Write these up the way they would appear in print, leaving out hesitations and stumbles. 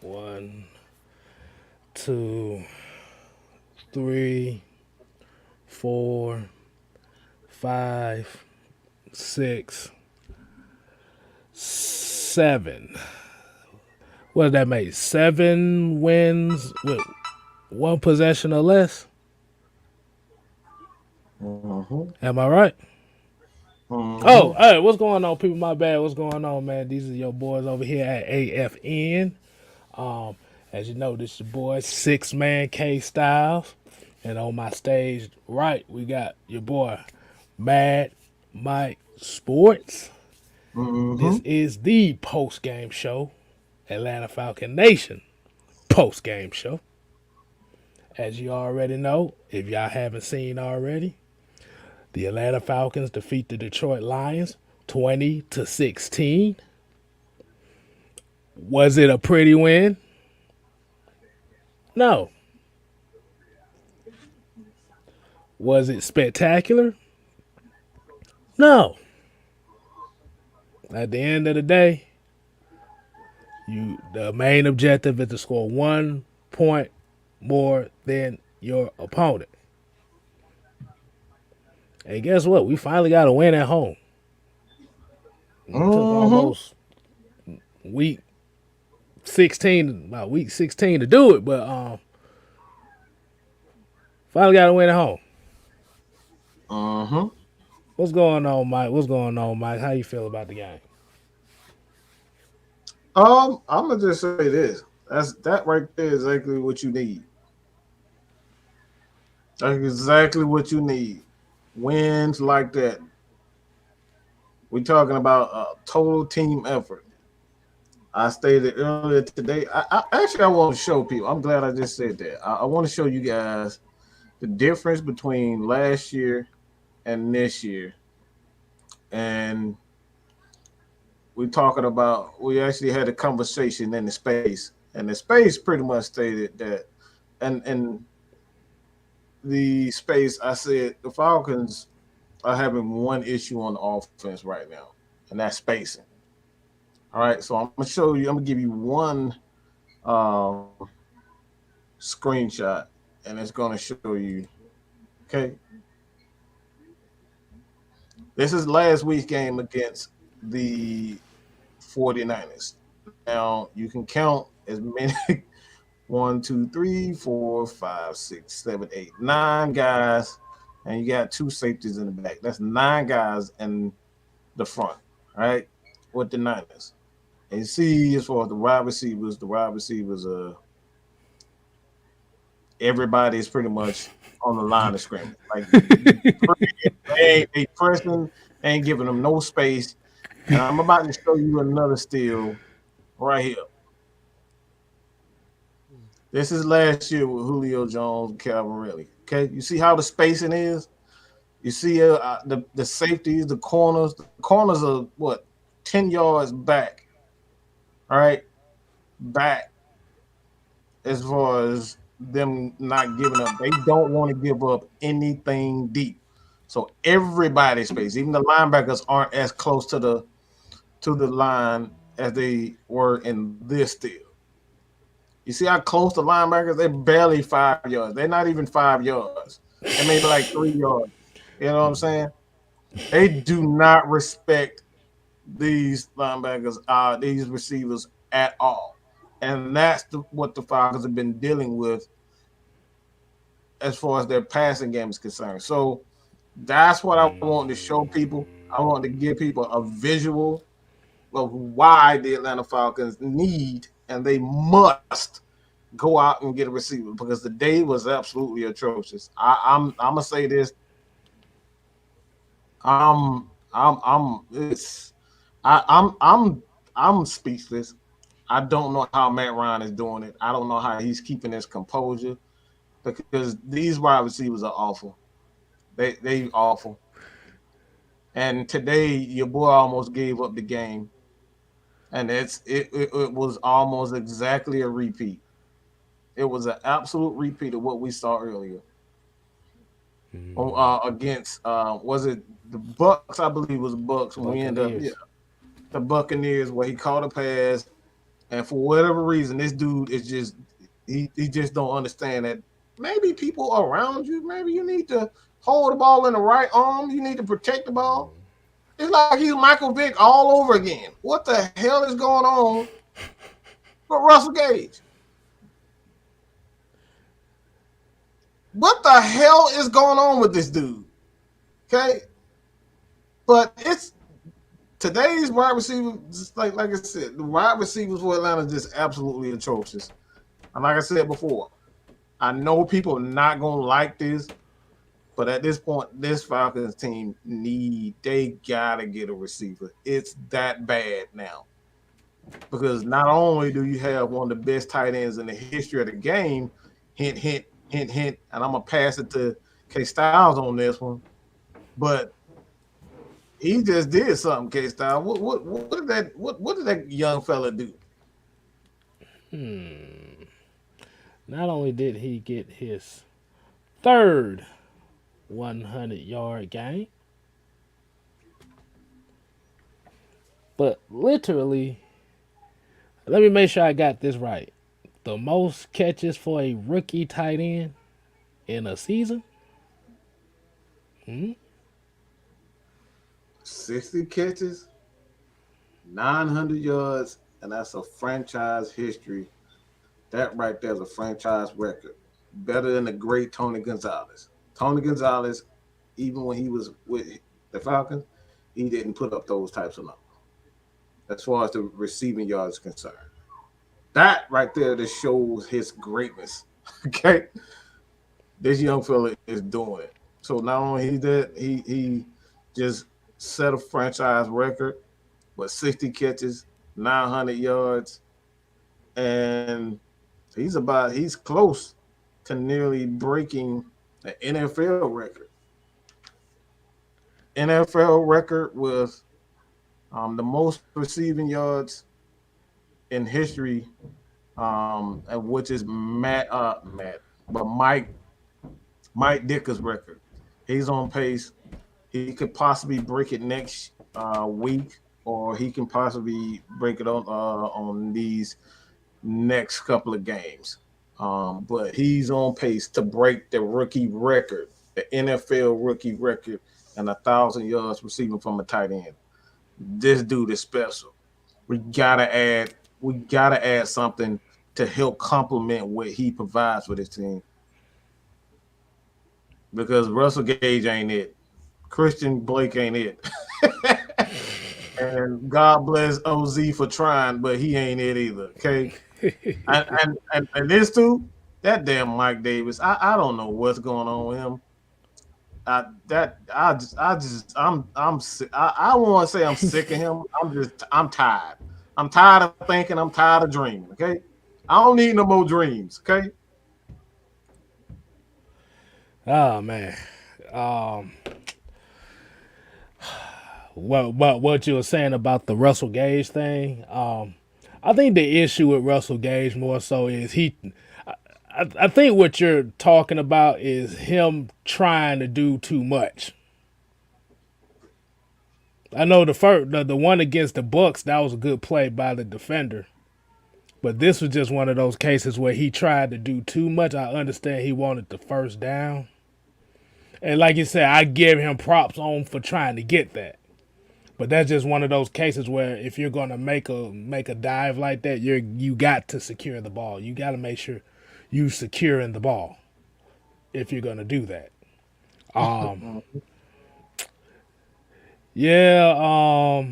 One, two, three, four, five, six, seven. What did that make? 7 wins with one possession or less? Mm-hmm. Am I right? Mm-hmm. Oh, hey, what's going on, people? My bad. What's going on, man? These are your boys over here at AFN. Um, as you know, this your boy, Six Man K Styles. And on my stage right, we got your boy, Mad Mike Sports. This Mm-hmm. is the post game show, Atlanta Falcon Nation post game show. As you already know, if y'all haven't seen already, the Atlanta Falcons defeat the Detroit Lions 20-16. Was it a pretty win? No. Was it spectacular? No. At the end of the day, the main objective is to score 1 point more than your opponent. And guess what? We finally got a win at home. It took Mm-hmm. almost week 16, about week 16 to do it, but finally got a win at home. Mm-hmm. What's going on, Mike? What's going on, Mike? How you feel about the game? I'm gonna just say this. That right there is exactly what you need. That's exactly what you need. Wins like that. We're talking about a total team effort. I stated earlier today. I want to show people. I'm glad I just said that. I want to show you guys the difference between last year and this year. And we're talking about. We actually had a conversation in the space, and the space pretty much stated that. And the space, I said the Falcons are having one issue on the offense right now, and that's spacing. All right, so I'm gonna show you. I'm gonna give you one um, screenshot, and it's gonna show you. Okay, this is last week's game against the 49ers. Now you can count as many. One, two, three, four, five, six, seven, eight, nine guys, and you got two safeties in the back. That's nine guys in the front, right? With the Niners. And you see, as far as the wide receivers, everybody is pretty much on the line of scrimmage. Like they pressing, they ain't giving them no space. And I'm about to show you another steal right here. This is last year with Julio Jones and Calvin Ridley. Okay, you see how the spacing is? You see the safeties, the corners. The corners are what 10 yards back. All right, back as far as them not giving up. They don't want to give up anything deep. So everybody's space, even the linebackers aren't as close to the line as they were in this deal. You see how close the linebackers? They're barely 5 yards. They're not even 5 yards. They maybe like 3 yards. You know what I'm saying? They do not respect these linebackers, these receivers at all. And that's what the Falcons have been dealing with as far as their passing game is concerned. So that's what I want to show people. I want to give people a visual of why the Atlanta Falcons need and they must go out and get a receiver because the day was absolutely atrocious. I'm gonna say this. It's I'm speechless. I don't know how Matt Ryan is doing it. I don't know how he's keeping his composure because these wide receivers are awful. They awful. And today your boy almost gave up the game, and it was almost exactly a repeat. It was an absolute repeat of what we saw earlier against was it the Bucks? I believe it was Bucks when we ended up Buccaneers. the Buccaneers where he caught a pass And for whatever reason, this dude is just he just don't understand that maybe people around you, maybe you need to hold the ball in the right arm, you need to protect the ball. It's like he's Michael Vick all over again. What the hell is going on with Russell Gage? What the hell is going on with this dude? Okay, but it's today's wide receiver. Just like I said, the wide receivers for Atlanta is just absolutely atrocious. And like I said before, I know people are not gonna like this, but at this point, this Falcons team they gotta get a receiver. It's that bad now. Because not only do you have one of the best tight ends in the history of the game, hint, hint, hint, hint, and I'm gonna pass it to K Styles on this one, but he just did something, K Styles. What did that young fella do? Not only did he get his third 100-yard game, but literally, let me make sure I got this right. The most catches for a rookie tight end in a season? 60 catches, 900 yards, and that's a franchise history. That right there is a franchise record. Better than the great Tony Gonzalez. Tony Gonzalez, even when he was with the Falcons, he didn't put up those types of numbers as far as the receiving yards is concerned. That right there just shows his greatness. Okay. This young fella is doing it. So not only he did, he just set a franchise record with 60 catches, 900 yards, and he's close to nearly breaking the NFL record. NFL record with the most receiving yards in history, which is but Mike Dicker's record. He's on pace. He could possibly break it next week, or he can possibly break it on these next couple of games. But he's on pace to break the rookie record, the NFL rookie record, and 1,000 yards receiving from a tight end. This dude is special. We gotta add something to help complement what he provides for this team. Because Russell Gage ain't it. Christian Blake ain't it. And God bless OZ for trying, but he ain't it either. Okay. And this too, that damn Mike Davis. I don't know what's going on with him. I want to say I'm sick of him. I'm tired. I'm tired of thinking. I'm tired of dreaming. Okay. I don't need no more dreams. Okay. Oh man. Um, what you were saying about the Russell Gage thing? I think the issue with Russell Gage more so is I think what you're talking about is him trying to do too much. I know the one against the Bucks, that was a good play by the defender. But this was just one of those cases where he tried to do too much. I understand he wanted the first down. And like you said, I give him props on for trying to get that. But that's just one of those cases where if you're gonna make a dive like that, you got to secure the ball. You got to make sure you securing the ball if you're gonna do that. Um, yeah.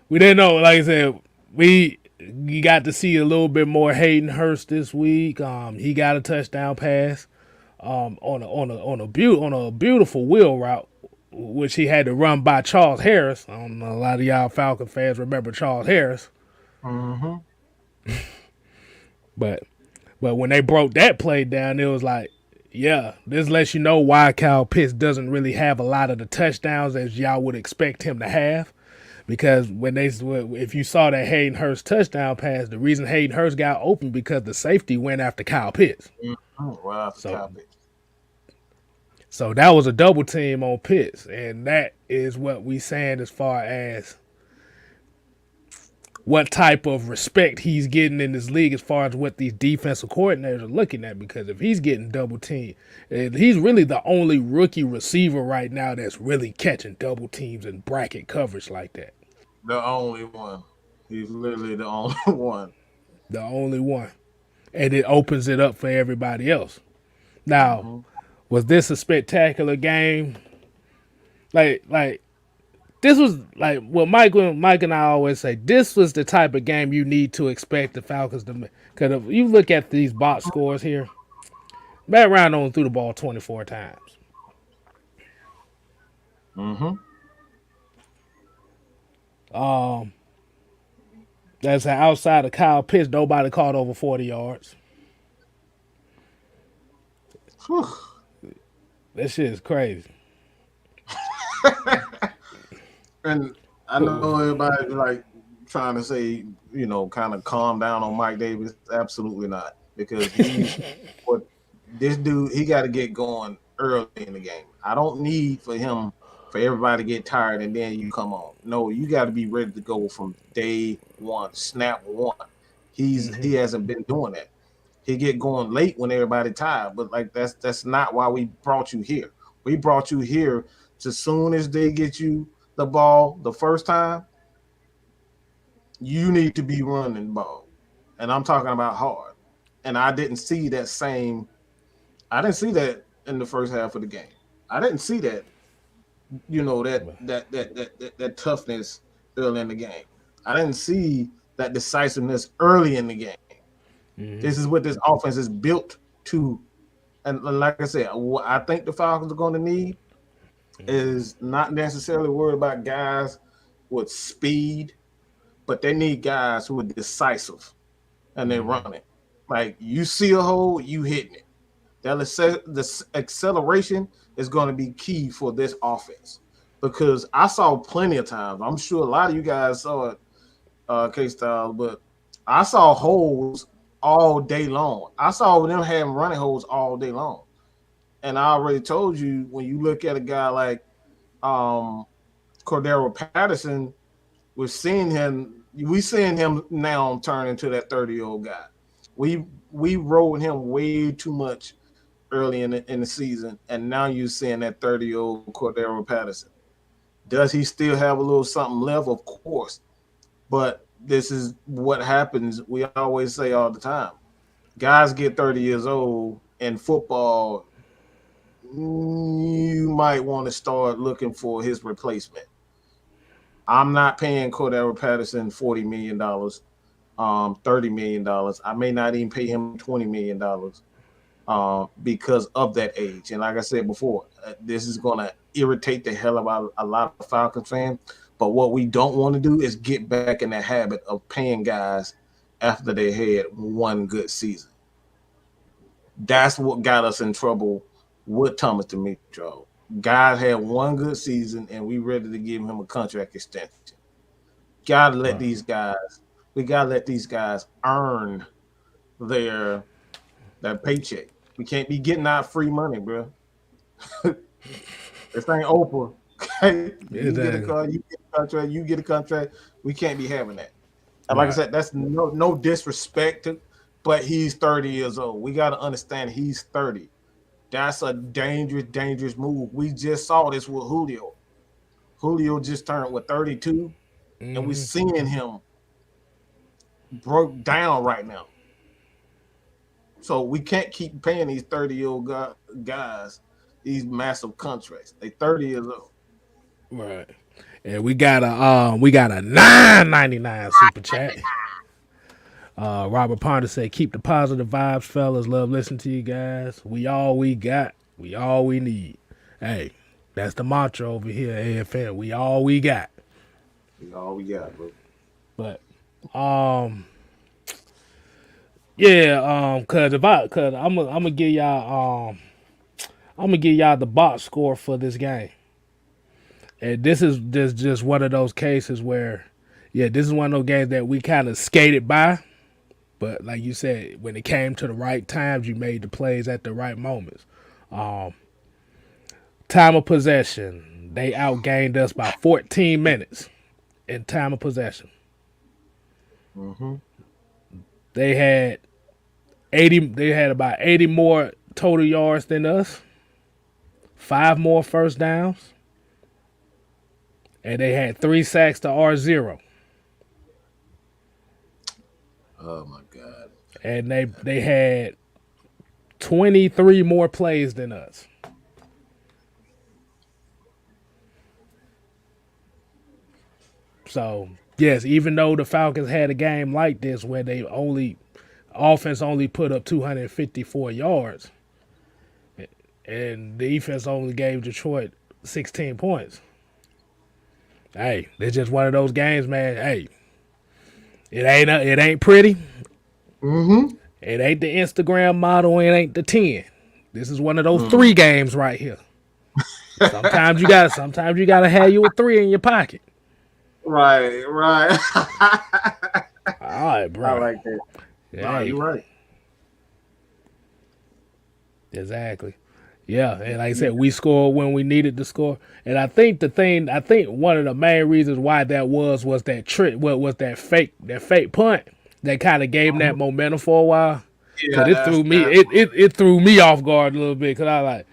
We didn't know. Like I said, you got to see a little bit more Hayden Hurst this week. He got a touchdown pass. On a beautiful wheel route, which he had to run by Charles Harris. I don't know, a lot of y'all Falcon fans remember Charles Harris, Mm-hmm. but when they broke that play down, it was like, yeah, this lets you know why Kyle Pitts doesn't really have a lot of the touchdowns as y'all would expect him to have. Because if you saw that Hayden Hurst touchdown pass, the reason Hayden Hurst got open because the safety went after Kyle Pitts. Mm-hmm. Wow, So that was a double team on Pitts, and that is what we saying as far as what type of respect he's getting in this league as far as what these defensive coordinators are looking at. Because if he's getting double teamed, and he's really the only rookie receiver right now that's really catching double teams and bracket coverage like that. The only one. He's literally the only one. The only one. And it opens it up for everybody else. Now, Mm-hmm. was this a spectacular game? Like this was like what Mike and I always say. This was the type of game you need to expect the Falcons to make. Because if you look at these box scores here, Matt Ryan only threw the ball 24 times. Mm-hmm. Um, that's outside of Kyle Pitts, nobody caught over 40 yards. Whew. That shit is crazy. And I know everybody like trying to say, kind of calm down on Mike Davis. Absolutely not, because what this dude, he got to get going early in the game. I don't need for everybody to get tired and then you come on. No, you got to be ready to go from day one, snap one. He hasn't been doing that. He get going late when everybody tired, but like that's not why we brought you here. We brought you here to soon as they get you the ball the first time, you need to be running the ball. And I'm talking about hard. And I didn't see that in the first half of the game. I didn't see that, that toughness early in the game. I didn't see that decisiveness early in the game. This is what this offense is built to. And like I said, what I think the Falcons are going to need is not necessarily worried about guys with speed, but they need guys who are decisive and they run it. Like you see a hole, you hitting it. The acceleration is going to be key for this offense because I saw plenty of times. I'm sure a lot of you guys saw it, K-Style, but I saw holes all day long. I saw them having running holes all day long. And I already told you when you look at a guy like Cordero Patterson, we seeing him now turn into that 30-year-old guy. We rode him way too much early in the season, and now you're seeing that 30-year-old Cordero Patterson. Does he still have a little something left? Of course. But this is what happens. We always say all the time. Guys get 30 years old in football, you might want to start looking for his replacement. I'm not paying Cordero Patterson $40 million, $30 million. I may not even pay him $20 million because of that age. And like I said before, this is going to irritate the hell out a lot of Falcons fans. But what we don't want to do is get back in the habit of paying guys after they had one good season. That's what got us in trouble with Thomas Demetrio. Guys had one good season, and we ready to give him a contract extension. Gotta let these guys. We gotta let these guys earn their paycheck. We can't be getting out free money, bro. This ain't Oprah. Okay? You get a car, you get a contract, you get a contract. We can't be having that. And like I said, that's no disrespect to, but he's 30 years old. We got to understand he's 30. That's a dangerous, dangerous move. We just saw this with Julio. Julio just turned 32, and we're seeing him broke down right now. So we can't keep paying these 30-year-old guys these massive contracts. They 30 years old. Right. And we got a $9.99 super chat. Robert Ponder said, "Keep the positive vibes, fellas. Love listening to you guys. We all we got. We all we need." Hey, that's the mantra over here at AFN. We all we got. We all we got, bro. But yeah, cause I'm gonna give y'all the box score for this game. And this is just one of those cases where, yeah, this is one of those games that we kind of skated by. But like you said, when it came to the right times, you made the plays at the right moments. Time of possession, they outgained us by 14 minutes in time of possession. Mm-hmm. They had 80. They had about 80 more total yards than us. 5 more first downs, and they had 3 sacks to our 0. Oh my God. And they had 23 more plays than us. So yes, even though the Falcons had a game like this where they only offense only put up 254 yards, and the defense only gave Detroit 16 points. Hey, it's just one of those games, man. Hey, it ain't pretty. Mm-hmm. It ain't the Instagram model. It ain't the 10. This is one of those Mm. 3 games right here. Sometimes you gotta have you a 3 in your pocket. Right, right. All right, I bro. like that. No, you're Hey, right. exactly. Yeah, and like I Yeah. said, we scored when we needed to score. And I think one of the main reasons why that was that trick, what was that fake punt that kind of gave them that Mhm. momentum for a while. Cause Yeah, that's it threw me off guard a little bit. Cause I like,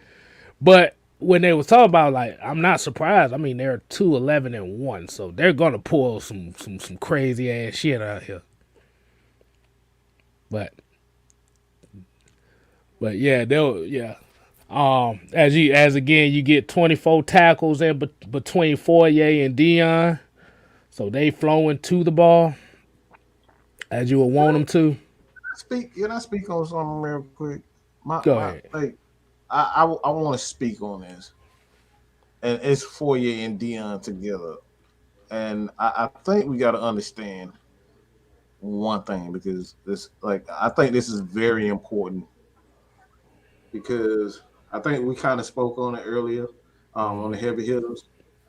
but when they was talking about like, I'm not surprised. I mean, they're 2-11-1, so they're gonna pull some crazy ass shit out here. But yeah, they'll yeah. As again, you get 24 tackles in between Fourier and Dion, so they flowing to the ball as you would want them to. speak. Can I speak on something real quick? Go My ahead. like, I want to speak on this, and it's Fourier and Dion together, and I think we got to understand one thing because this, like, I think this is very important because I think we kind of spoke on it earlier, on the Mm-hmm. heavy hitters.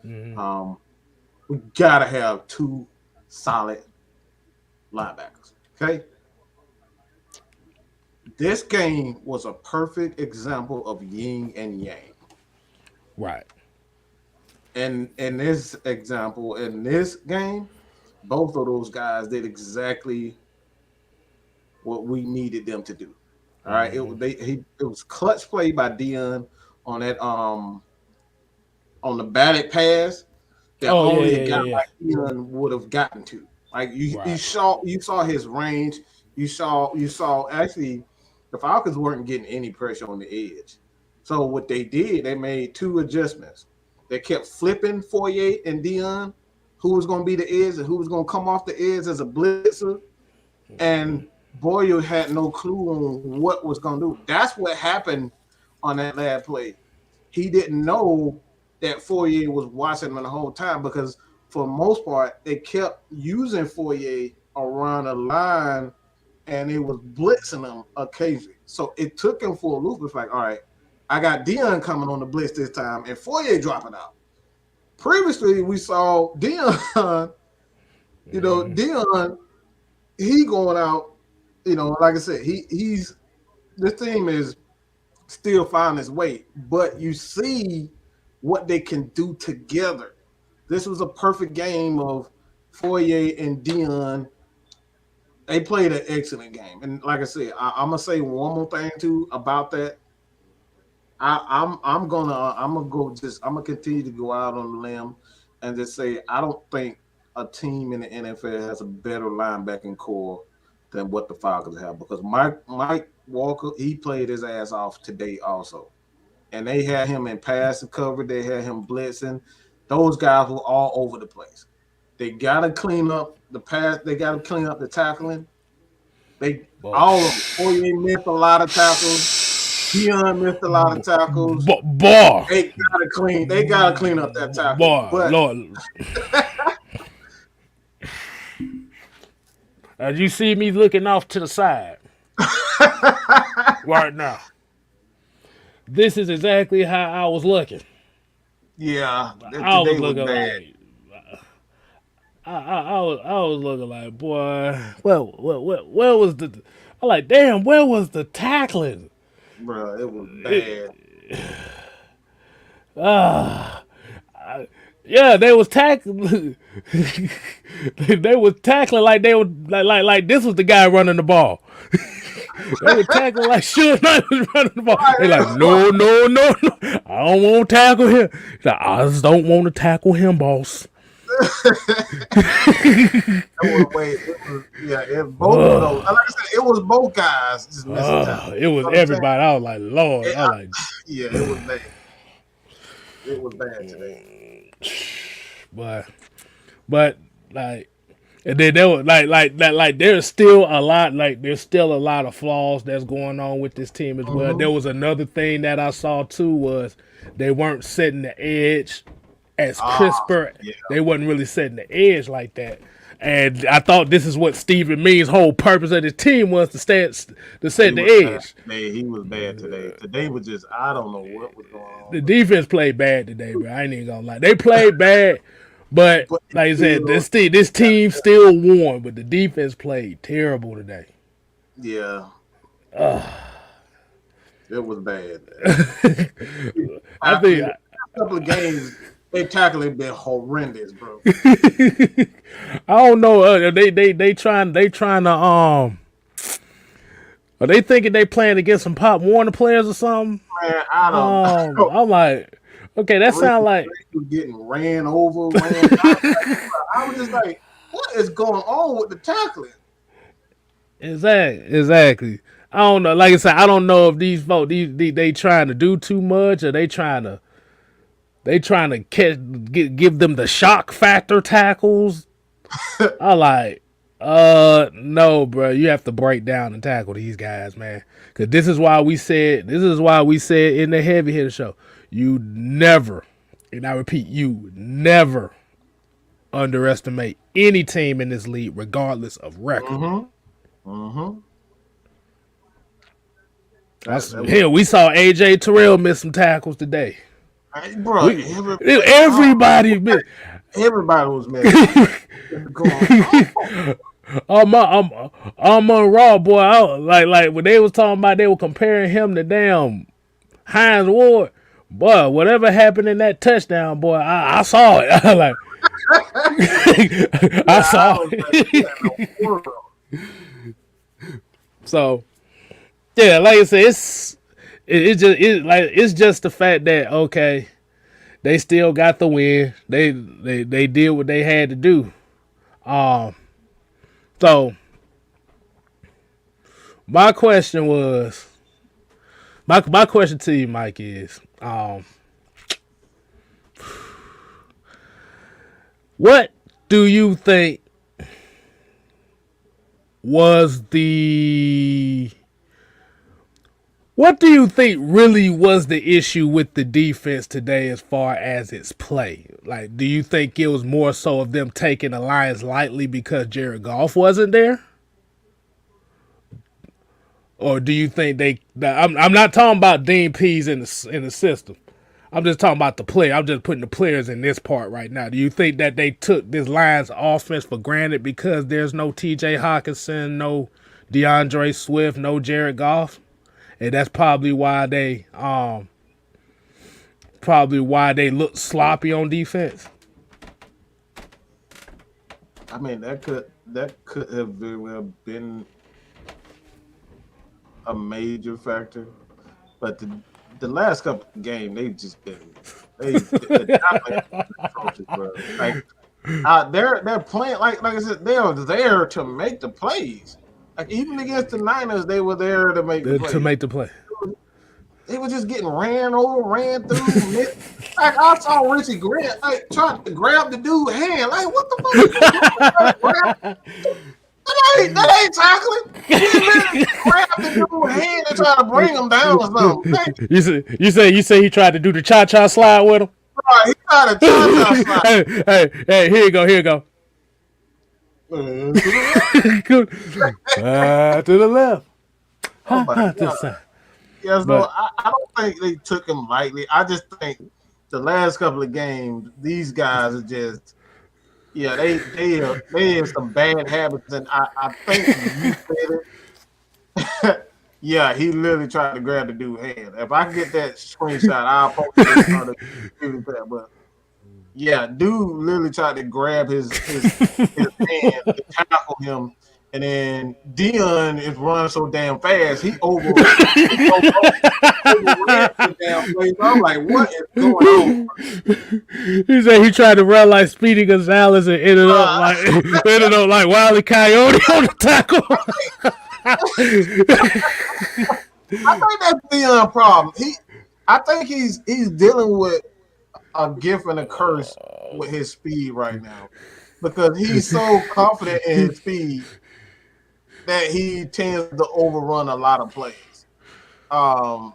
Mm-hmm. Um, we gotta have two solid linebackers. Okay, this game was a perfect example of yin and yang. Right. And in this example, in this game, both of those guys did exactly what we needed them to do. All right, Mm-hmm. it was clutch play by Dion on that on the batted pass that Oh yeah, only a yeah, guy yeah, yeah. like Dion would have gotten to. Like Right. you saw his range. You saw actually the Falcons weren't getting any pressure on the edge. So what they did, they made 2 adjustments. They kept flipping Fourier and Dion, who was going to be the edge and who was going to come off the edge as a blitzer. And Boyer had no clue on what was going to do. That's what happened on that last play. He didn't know that Fourier was watching him the whole time because for the most part, they kept using Fourier around the line and it was blitzing him occasionally. So it took him for a loop. It's like, all right, I got Dion coming on the blitz this time and Fourier dropping out. Previously, we saw Dion, Mm-hmm. Dion, he going out, like I said, he's this team is still finding its way, but you see what they can do together. This was a perfect game of Fourier and Dion. They played an excellent game, and like I said, I'm gonna say one more thing too about that. I'm gonna continue to go out on the limb and just say I don't think a team in the NFL has a better linebacking core than what the Falcons have because Mike Walker he played his ass off today also, and they had him in passing cover. They had him blitzing. Those guys were all over the place. They gotta clean up the pass. They gotta clean up the tackling. They Boy. all of them. Fourier missed a lot of tackles. Dion missed a lot of tackles. Boy. They gotta clean up that tackle. Boy. But Lord. As you see me looking off to the side right now, this is exactly how I was looking. yeah, I was today was looking bad. like I was looking like, boy, where was the? I'm like, damn, where was the tackling? Bro, it was It, bad. uh, Yeah, they was tackling. They was tackling like they were like this was the guy running the ball. They were tackling like Suge Knight was running the ball. They like, no, no, no, no. I don't want to tackle him. He's like, I just don't want to tackle him, boss. Both of those. Like I said, it was both guys just missing tackles. It was everybody. I was like, Lord. I was like, it was bad. It was bad today. But like, and then there was like there's still a lot of flaws that's going on with this team as well. There was another thing that I saw too was they weren't setting the edge as crisper. Yeah. They wasn't really setting the edge like that. And I thought this is what Stephen Means' whole purpose of the team was to set the edge. He was bad today. Today was just, I don't know what was going on. The defense played bad today, bro. I ain't even gonna lie. They played bad, but like I said, this team still won, but the defense played terrible today. Yeah. It was bad. I think a couple of games, they tackling been horrendous, bro. I don't know. They trying to Are they thinking they playing against some Pop Warner players or something? Man, I don't know. I'm like, okay, that sound like getting ran over. I was just like, what is going on with the tackling? Exactly. I don't know. Like I said, I don't know if these folks they trying to do too much or they trying to give them the shock factor tackles. I like, no, bro. You have to break down and tackle these guys, man. Because this is why we said in the heavy hitter show, you never, and I repeat, you never underestimate any team in this league, regardless of record. Hell, we saw AJ Terrell miss some tackles today. Bro, everybody was missing. I'm on Raw, boy. Like when they was talking about they were comparing him to damn Hines Ward. Boy, whatever happened in that touchdown, boy, I saw it. I I saw it. So, yeah, like I said, it's just the fact that okay, they still got the win. They did what they had to do. So my question was, my question to you, Mike, is, what do you think really was the issue with the defense today as far as its play? Like, do you think it was more so of them taking the Lions lightly because Jared Goff wasn't there? Or do you think I'm not talking about Dean Pease in the system. I'm just talking about the player. I'm just putting the players in this part right now. Do you think that they took this Lions offense for granted because there's no T.J. Hawkinson, no DeAndre Swift, no Jared Goff? And that's probably why they look sloppy on defense. I mean, that could have very well been a major factor, but the last couple of games they've just been atrocious, bro. Like they're playing like I said, they are there to make the plays. Like even against the Niners, they were there to make the play. They were just getting ran over, ran through. Like I saw Richie Grant trying to grab the dude's hand. Like what the fuck? That ain't tackling. He grab the dude's hand and try to bring him down or something. You say he tried to do the cha-cha slide with him? Right, he tried to cha-cha slide. hey, here you go. To the left. Oh my God. Yeah, so I don't think they took him lightly. I just think the last couple of games, these guys are just, they have some bad habits, and I think you said it. Yeah, he literally tried to grab the dude's hand. If I can get that screenshot, I'll post it. But Yeah, dude literally tried to grab his hand to tackle him, and then Dion is running so damn fast, overran the damn place. I'm like, what is going on? He said he tried to run like Speedy Gonzalez and ended up like Wile E. Coyote on the tackle. I think that's Dion's problem. I think he's dealing with a gift and a curse with his speed right now, because he's so confident in his speed that he tends to overrun a lot of plays. And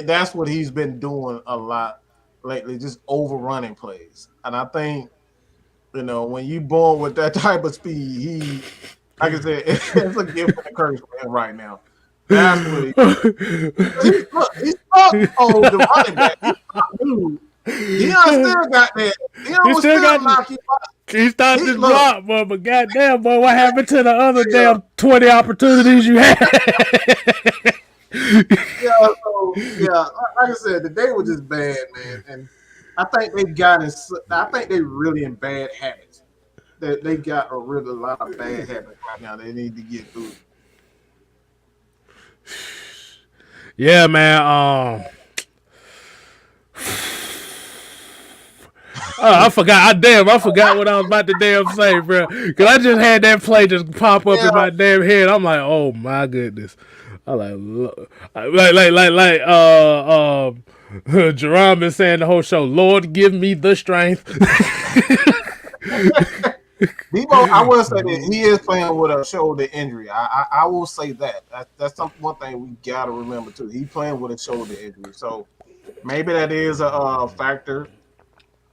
that's what he's been doing a lot lately, just overrunning plays. And I think, when you born with that type of speed, like I said, it's a gift and a curse for him right now. That's what he's stuck on the running back. He's stuck, dude. Dion still got that. Dion still got knock you out. He started to drop, but goddamn, boy, what happened to the other damn 20 opportunities you had? Like I said, the day was just bad, man. And I think they really in bad habits. They got a lot of bad habits right now. They need to get through. Yeah, man. I forgot. I forgot what I was about to damn say, bro. Cause I just had that play just pop up in my damn head. I'm like, oh my goodness. I'm like Jerome been saying the whole show. Lord, give me the strength. Debo, I will say that he is playing with a shoulder injury. I will say that. That's one thing we gotta remember too. He's playing with a shoulder injury, so maybe that is a factor.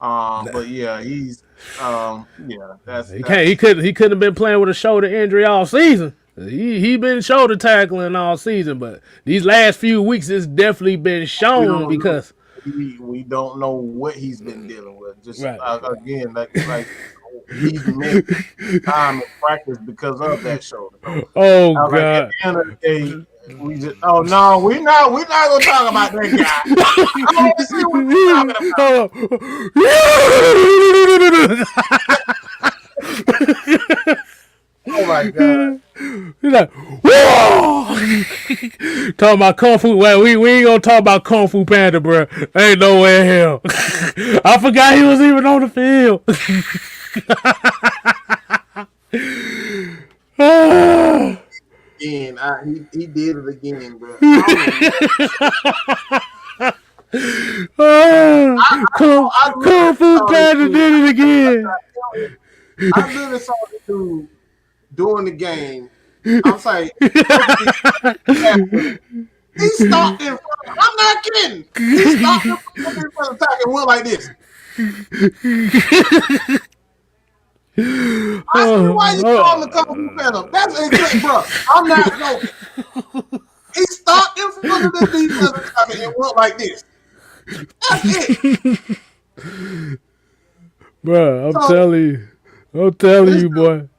But yeah, he's he couldn't have been playing with a shoulder injury all season. He been shoulder tackling all season, but these last few weeks it's definitely been shown because we don't know what he's been dealing with. Just again, like he's missed time in practice because of that shoulder. Oh God! Like, at the end of the day, we're not gonna talk about that guy. I want to see what we're talking about. Oh my God! He's like, whoa! Talking about Kung Fu. Well, we ain't gonna talk about Kung Fu Panda, bro. Ain't no way in hell. I forgot he was even on the field. Again, he did it again, bro. Kung Fu Panda did it again. I literally saw this dude during the game. I'm saying, he stopped in front of, I'm not kidding. He stopped in front of the attack and went like this. I said, why you calling the Kung Fu Panda? That's exactly, bro. I'm not joking. He stopped in front of the defensive attacker and went like this. That's it. Bro, I'm telling you, boy.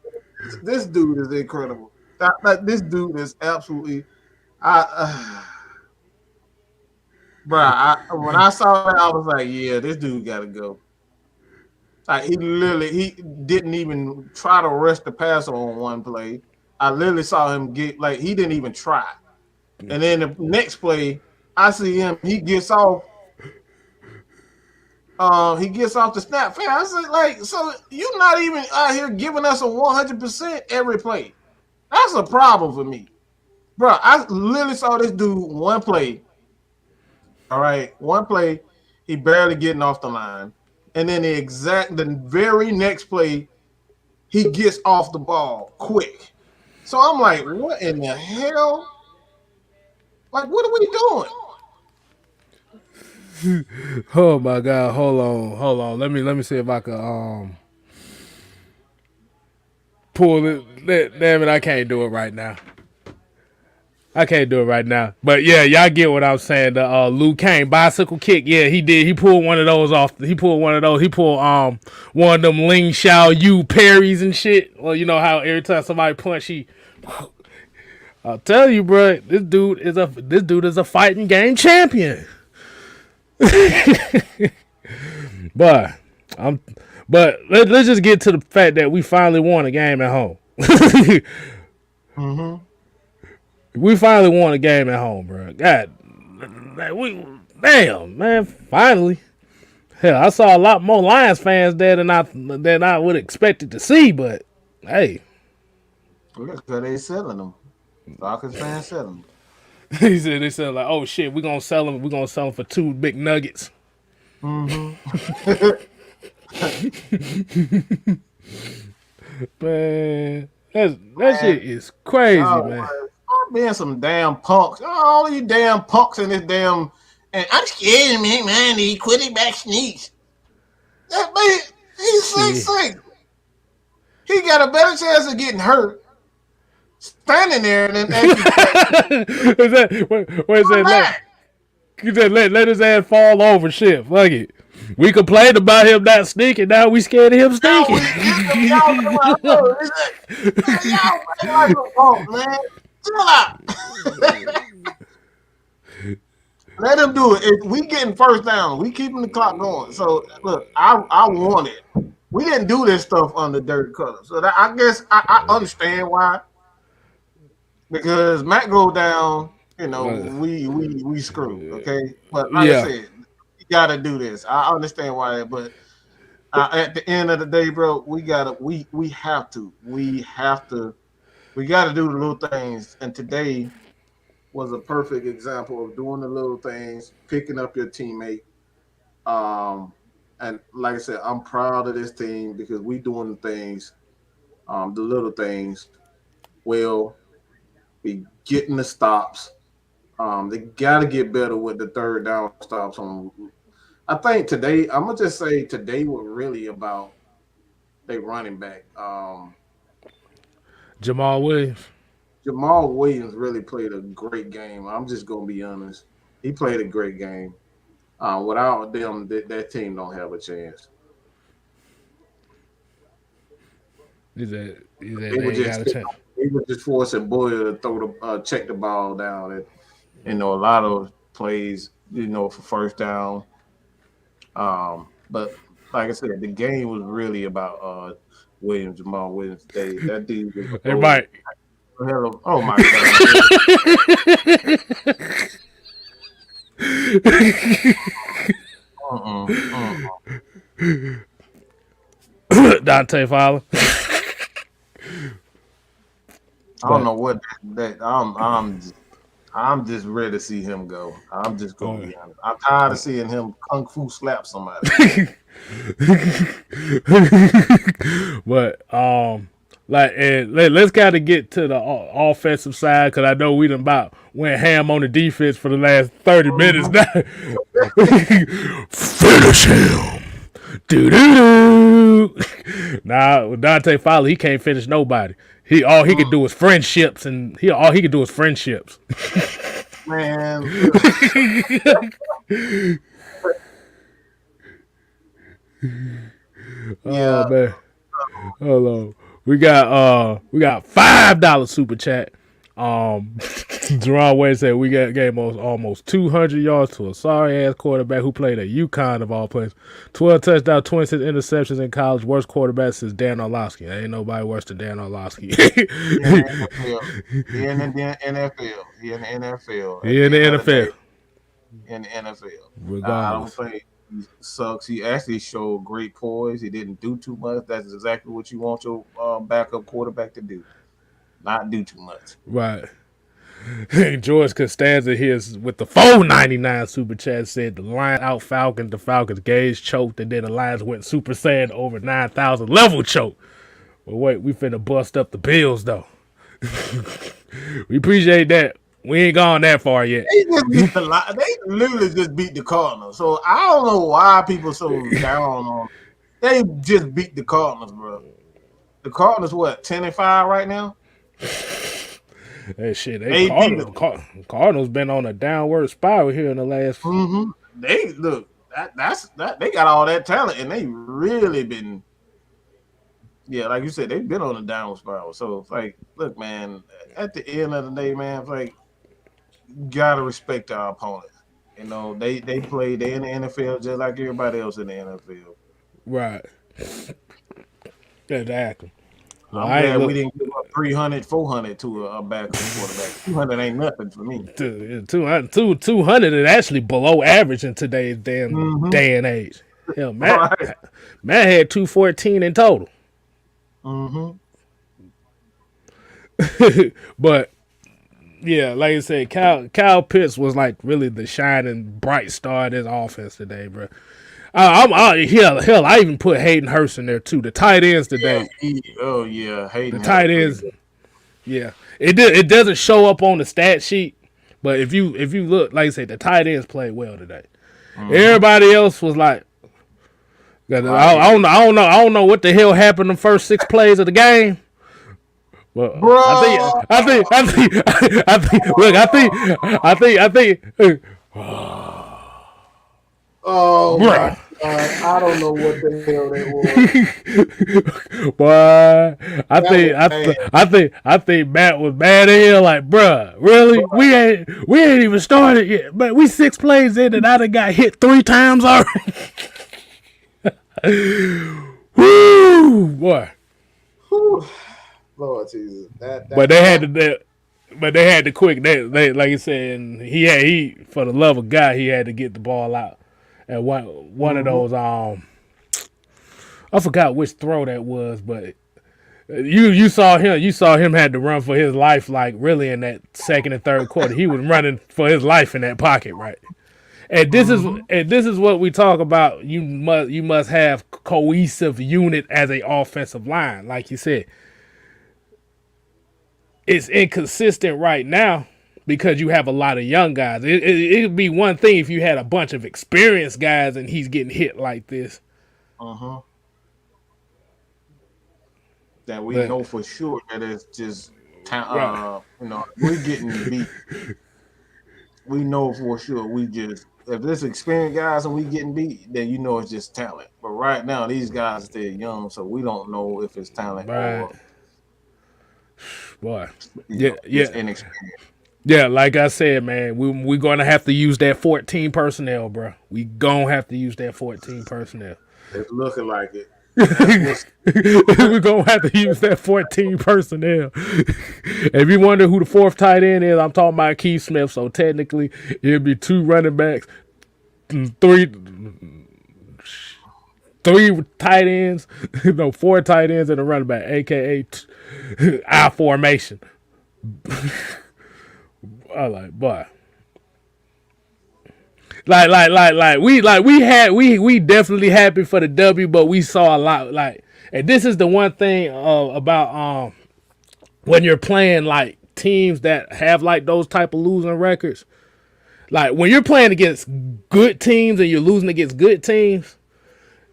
This dude is incredible. This dude is absolutely. When I saw that, I was like, yeah, this dude got to go. Like, he didn't even try to rush the passer on one play. I literally saw him he didn't even try. And then the next play, I see him. He gets off. He gets off the snap. I said, so you're not even out here giving us a 100% every play. That's a problem for me, bro. I literally saw this dude one play. All right, one play, he barely getting off the line, and then the very next play, he gets off the ball quick. So I'm like, what in the hell? Like, what are we doing? Oh my God! Hold on. Let me see if I can pull it. Damn it! I can't do it right now. But yeah, y'all get what I'm saying. The Liu Kang bicycle kick. Yeah, he did. He pulled one of those off. He pulled one of one of them Ling Xiao Yu parries and shit. Well, you know how every time somebody punch, I'll tell you, bro. This dude is a fighting game champion. But I'm, but let's just get to the fact that we finally won a game at home. Mm-hmm. We finally won a game at home, bro. God, we damn man, finally. Hell, I saw a lot more Lions fans there than I would expect it to see, but hey, Because they selling them. Falcons fans selling them. they said like, oh shit, we're gonna sell them for two big nuggets. Mm-hmm. Man, that shit is crazy, Y'all man. stop being some damn punks. All you damn punks in this damn. And I'm scared of me, man. These quarterback sneaks. That man, he's Shit. 6'6". He got a better chance of getting hurt standing there than actually Is that what is doing that? that. You said let his ass fall over. Shit, fuck it. We complained about him not sneaking. Now we scared of him Y'all, sneaking. y'all, y'all like some punks, man. Chill out. Let him do it. If we getting first down, we keeping the clock going. So look, I want it. We didn't do this stuff under Dirty Color. So that, I guess I understand why. Because Matt go down, we screwed. Okay, but like I Yeah, said, we gotta do this. I understand why, but at the end of the day, bro, we have to, we gotta do the little things. And today was a perfect example of doing the little things, picking up your teammate. Um, and like I said, I'm proud of this team because we doing the things, the little things well. We getting the stops. They got to get better with the third down stops. I think today, I'm gonna just say today was really about they running back. Jamal Williams. Jamal Williams really played a great game. I'm just gonna be honest. He played a great game. Without them, that team don't have a chance. He said They were they ain't got just a chance. they were just forcing Boyer to check the ball down, and a lot of plays, for first down. But like I said, the game was really about Jamal Williams today. That dude was a Hey whole Mike. hell of, oh my god. Uh-uh. Dante Fowler. I don't But know what that I'm just ready to see him go. I'm just gonna uh, be honest. I'm tired of seeing him kung fu slap somebody. but like and let's kind of get to the offensive side because I know we done about went ham on the defense for the last 30 minutes Mhm. now. Finish him. Do do. Nah, with Dante Fowler, he can't finish nobody. He all he could Mm. do is friendships, and he all he could do is friendships. Man, look, Oh yeah. man. Hold on. We got $5 super chat. Jerron Wade said we gave almost 200 yards to a sorry ass quarterback who played at UConn of all places. 12 touchdowns, 26 interceptions in college. Worst quarterback since Dan Orlovsky. Ain't nobody worse than Dan Orlovsky. He in the NFL. He in the NFL. He in the NFL. At He the in the end of the day, NFL, in the NFL. I don't regardless. think he sucks. He actually showed great poise. He didn't do too much. That's exactly what you want your backup quarterback to do. Not do too much. Right. George Costanza here with the 4.99 super chat said the Lions out Falcons. The Falcons gauge choked, and then the Lions went Super Saiyan over 9,000 level choke. But wait, we finna bust up the Bills though. We appreciate that. We ain't gone that far yet. They just beat they literally just beat the Cardinals. So I don't know why people so down on. They just beat the Cardinals, bro. The Cardinals what 10-5 right now? That shit, They beat them. Cardinals been on a downward spiral here in the last. Mm-hmm. They look that they got all that talent and they really been, yeah, like you said, they've been on a downward spiral. So it's like, look, man, at the end of the day, man, it's like you gotta respect our opponent. They in the NFL just like everybody else in the NFL. Right. Exactly. Well, I'm I ain't glad we look. didn't give up 300, 400 to a backup quarterback. 200 ain't nothing for me. 200 is actually below average in today's damn Mm-hmm. day and age. Hell, Right. Matt had 214 in total. Mm-hmm. But yeah, like I said, Kyle Pitts was like really the shining bright star of this offense today, bro. Hell, I even put Hayden Hurst in there too. The tight ends Yeah. today, Oh yeah. the Hayden had a tight pretty ends, good. yeah, it doesn't show up on the stat sheet, but if you look, like I said, the tight ends played well today. Mm-hmm. Everybody else was like, Right. I don't know what the hell happened in the first 6 plays of the game. Well, Bro. I think, Oh my bruh. God. I don't know what the hell that was. Boy, That was bad. I think Matt was mad at him. Like, bruh, really? We ain't even started yet, but we 6 plays in and I done got hit 3 times already. Woo, boy. Whew. Lord Jesus. But they had to, but they had to quick. They like you said, and he for the love of God, he had to get the ball out. And one of Mm-hmm. those I forgot which throw that was, but you saw him had to run for his life, like really in that second and third quarter. He was running for his life in that pocket, right? Mm-hmm. And this is what we talk about. You must have cohesive unit as a offensive line, like you said. It's inconsistent right now because you have a lot of young guys. It'd be one thing if you had a bunch of experienced guys and he's getting hit like this, Uh-huh. That we but know for sure that it's just right, we're getting beat. We know for sure we just if there's experienced guys and we getting beat, then you know it's just talent. But right now these guys they're young, so we don't know if it's talent right, or boy, yeah, just yeah. inexperience. Yeah, like I said, man, we're gonna have to use that 14 personnel, bro. We gonna have to use that 14 personnel. It's looking like it. That's what's We're gonna have to use that 14 personnel. If you wonder who the fourth tight end is, I'm talking about Keith Smith. So technically, it'd be 2 running backs, three three tight ends, no 4 tight ends and a running back, aka I formation. I like, boy. We definitely happy for the W, but we saw a lot and this is the one thing about when you're playing like teams that have like those type of losing records. Like when you're playing against good teams and you're losing against good teams,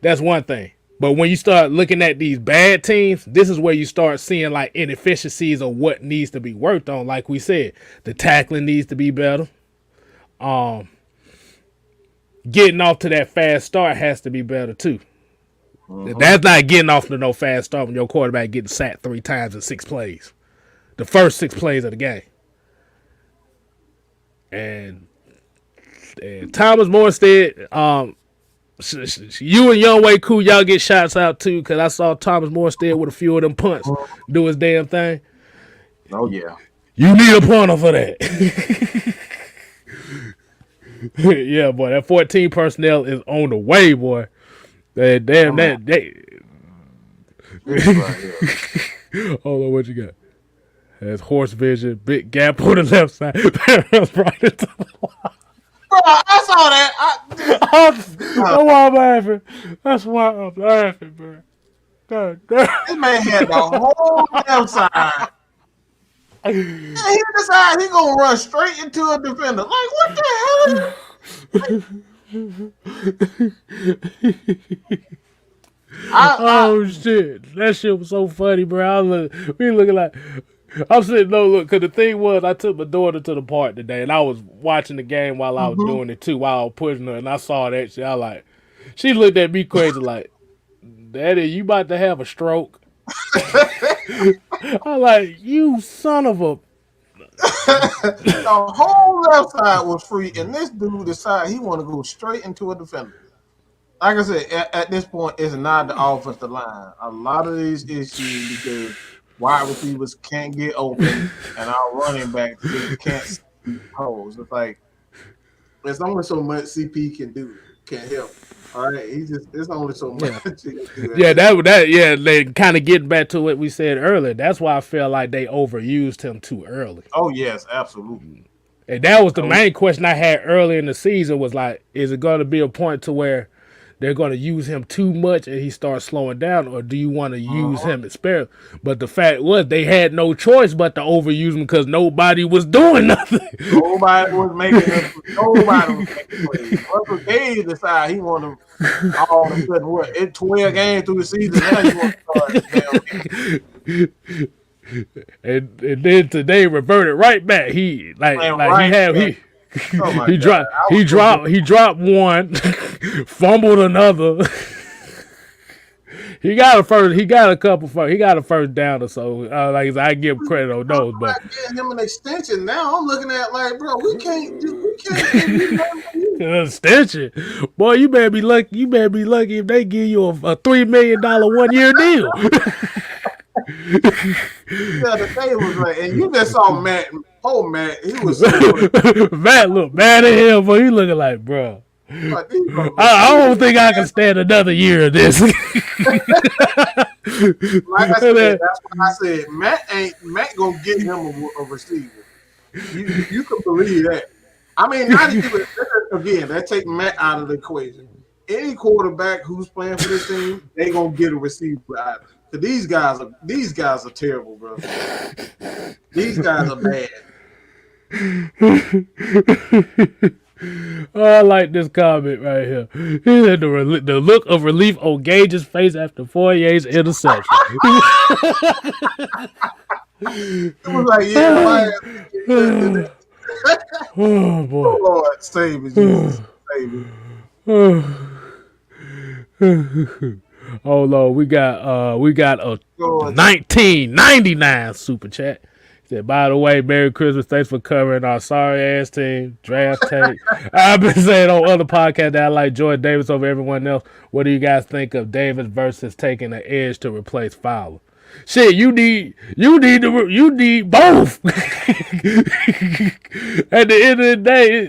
that's one thing. But when you start looking at these bad teams, this is where you start seeing like inefficiencies of what needs to be worked on. Like we said, the tackling needs to be better. Getting off to that fast start has to be better too. That's not getting off to no fast start when your quarterback getting sacked 3 times in 6 plays. The first 6 plays of the game. And Thomas Morstead, you and Young Way Cool, y'all get shots out too, because I saw Thomas Morstead with a few of them punts do his damn thing. oh yeah. You need a punter for that. Yeah, boy, that 14 personnel is on the way, boy. Damn, Come on. This right here. Hold on, what you got? That's horse vision, big gap on the left side. Right into the Bro, I saw that. That's why I'm laughing. That's why I'm laughing, bro. God damn. This man had the whole left side. And he decided he gonna run straight into a defender. Like what the hell? Oh shit, that shit was so funny, bro. We looking like I'm sitting. No, look, because the thing was, I took my daughter to the park today, and I was watching the game while I was doing it too, while I was pushing her, and I saw that shit. I like, she looked at me crazy, like, "Daddy, you about to have a stroke?" I'm like, "You son of a." The whole left side was free, and this dude decided he want to go straight into a defender. like I said, at this point, it's not the offensive line. A lot of these issues because wide receivers can't get open, and our running backs just can't see holes. It's like there's only so much CP can do, can help. All right, there's only so much Yeah. he can do at Yeah, this point. they kind of getting back to what we said earlier. That's why I feel like they overused him too early. Oh yes, absolutely. And that was the Oh, main question I had early in the season was like, is it going to be a point to where they're going to use him too much and he starts slowing down, or do you want to use uh-huh. him at spare? But the fact was they had no choice but to overuse him because nobody was doing nothing. Nobody was making it. Nobody was making plays. Russell Gage decided he wanted all of a sudden what? It's 12 games through the season. Now you want to start damn And then today reverted right back. He playing like he right had back. Oh my he god! dropped he dropped one, fumbled another. He got a first. He got a couple first. He got a first down or so. Like I give him credit on those, but Getting him an extension now. I'm looking at like, bro, we can't give you nothing. an extension, boy, you better be lucky. You better be lucky if they give you a $3 million 1 year deal. Yeah, the day was like, and you just saw Matt. Oh, Matt, he was so Matt look mad at him, but he looking like, bro. like, I don't think I can stand another year of this. like I said, that's what I said. Matt gonna get him a receiver. You can believe that. I mean, not even again. That take Matt out of the equation. Any quarterback who's playing for this team, they gonna get a receiver out. Cause these guys are terrible, bro. These guys are bad. Oh, I like this comment right here. He said the look of relief on Gage's face after Fournier's interception. It was like, yeah, Oh boy. oh Lord, save me, Jesus, save me. Oh Lord, we got a Lord. 1999 super chat. He said, by the way, Merry Christmas. Thanks for covering our sorry ass team draft take. I've been saying on other podcasts that I like Jordan Davis over everyone else. What do you guys think of Davis versus taking the edge to replace Fowler? Shit, you need both. At the end of the day,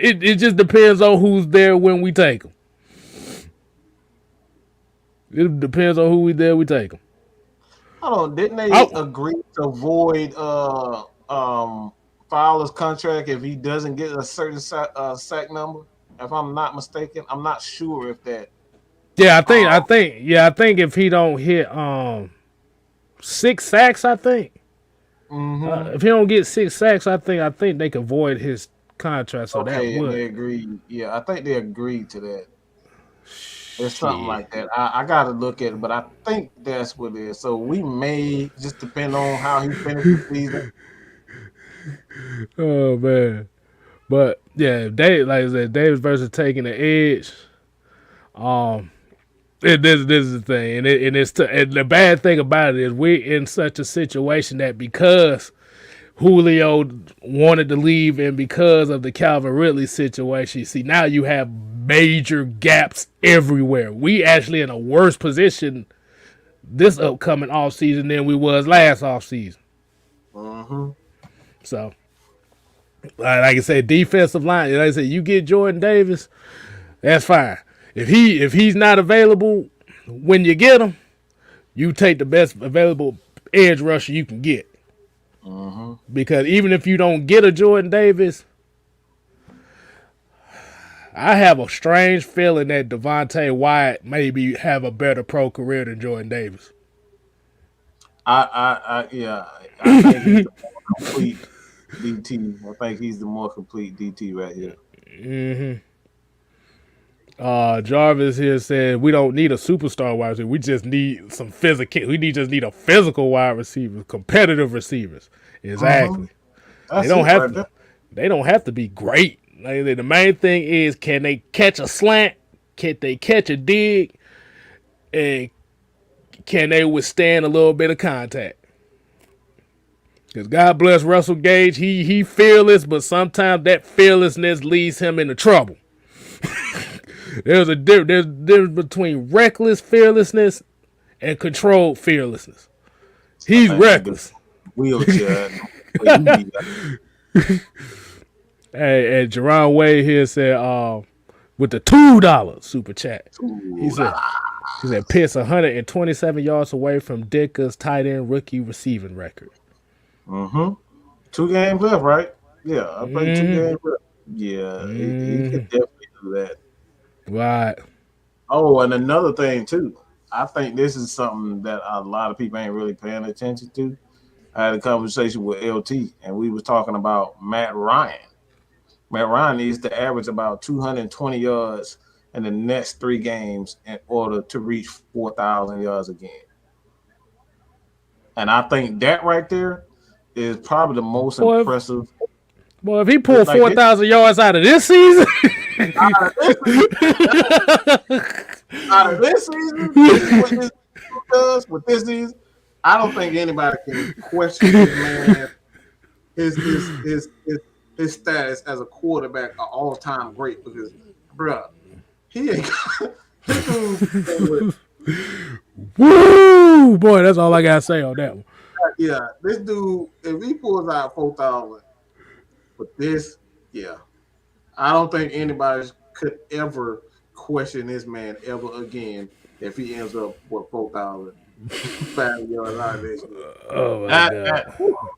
it just depends on who's there when we take them. It depends on who we there. We take them. Hold on, didn't they agree to void Fowler's contract if he doesn't get a certain sack number? If I'm not mistaken, I'm not sure if that. Yeah, I think if he don't hit 6 sacks, I think. Mm-hmm. If he don't get 6 sacks, I think they can void his contract. So Okay, that would. they agreed. Yeah, I think they agreed to that. It's something like that. I got to look at it, but I think that's what it is. So we may just depend on how he finishes the season. Oh man, but yeah, like I said, Davis versus taking the edge. This is the thing, and the bad thing about it is we're in such a situation that because Julio wanted to leave and because of the Calvin Ridley situation, see now you have major gaps everywhere. We actually in a worse position this upcoming offseason than we was last offseason. Mm-hmm. So, like I said, defensive line. Like I said, you get Jordan Davis, that's fine. If he's not available when you get him, you take the best available edge rusher you can get. Mm-hmm. Because even if you don't get a Jordan Davis, I have a strange feeling that Devontae Wyatt maybe have a better pro career than Jordan Davis. I think he's the more complete DT. I think he's the more complete DT right here. Mm-hmm. Jarvis here said we don't need a superstar wide receiver. We just need some physical. Just need a physical wide receiver, competitive receivers. Exactly. Mm-hmm. They don't have to be great. Like, the main thing is, can they catch a slant? Can they catch a dig? And can they withstand a little bit of contact? Because God bless Russell Gage, he fearless, but sometimes that fearlessness leads him into trouble. There's a difference between reckless fearlessness and controlled fearlessness. I He's think that dude reckless. wheelchair. But he be Hey, and Jerron Wade here said, with the $2 super chat, he ooh, la, said, Pitts 127 yards away from Dicker's tight end rookie receiving record. la. 2 games left, right? Yeah, I played 2 Mm, games left. Yeah, he could mm, definitely do that. right. Oh, and another thing too. I think this is something that a lot of people ain't really paying attention to. I had a conversation with LT, and we was talking about Matt Ryan. Matt Ryan needs to average about 220 yards in the next 3 games in order to reach 4,000 yards again. And I think that right there is probably the most Boy, impressive. if he pulled Like this, 4,000 yards out of this season, out of this season, out of this season, this is what this does with this season. I don't think anybody can question this man, his status as a quarterback, an all-time great. Because, bro, he ain't. This dude, woo, boy, that's all I gotta say on that one. yeah, this dude, if he pulls out 4,000 with this, yeah, I don't think anybody could ever question this man ever again if he ends up with 4,000 yards out of this year. Oh my That, god.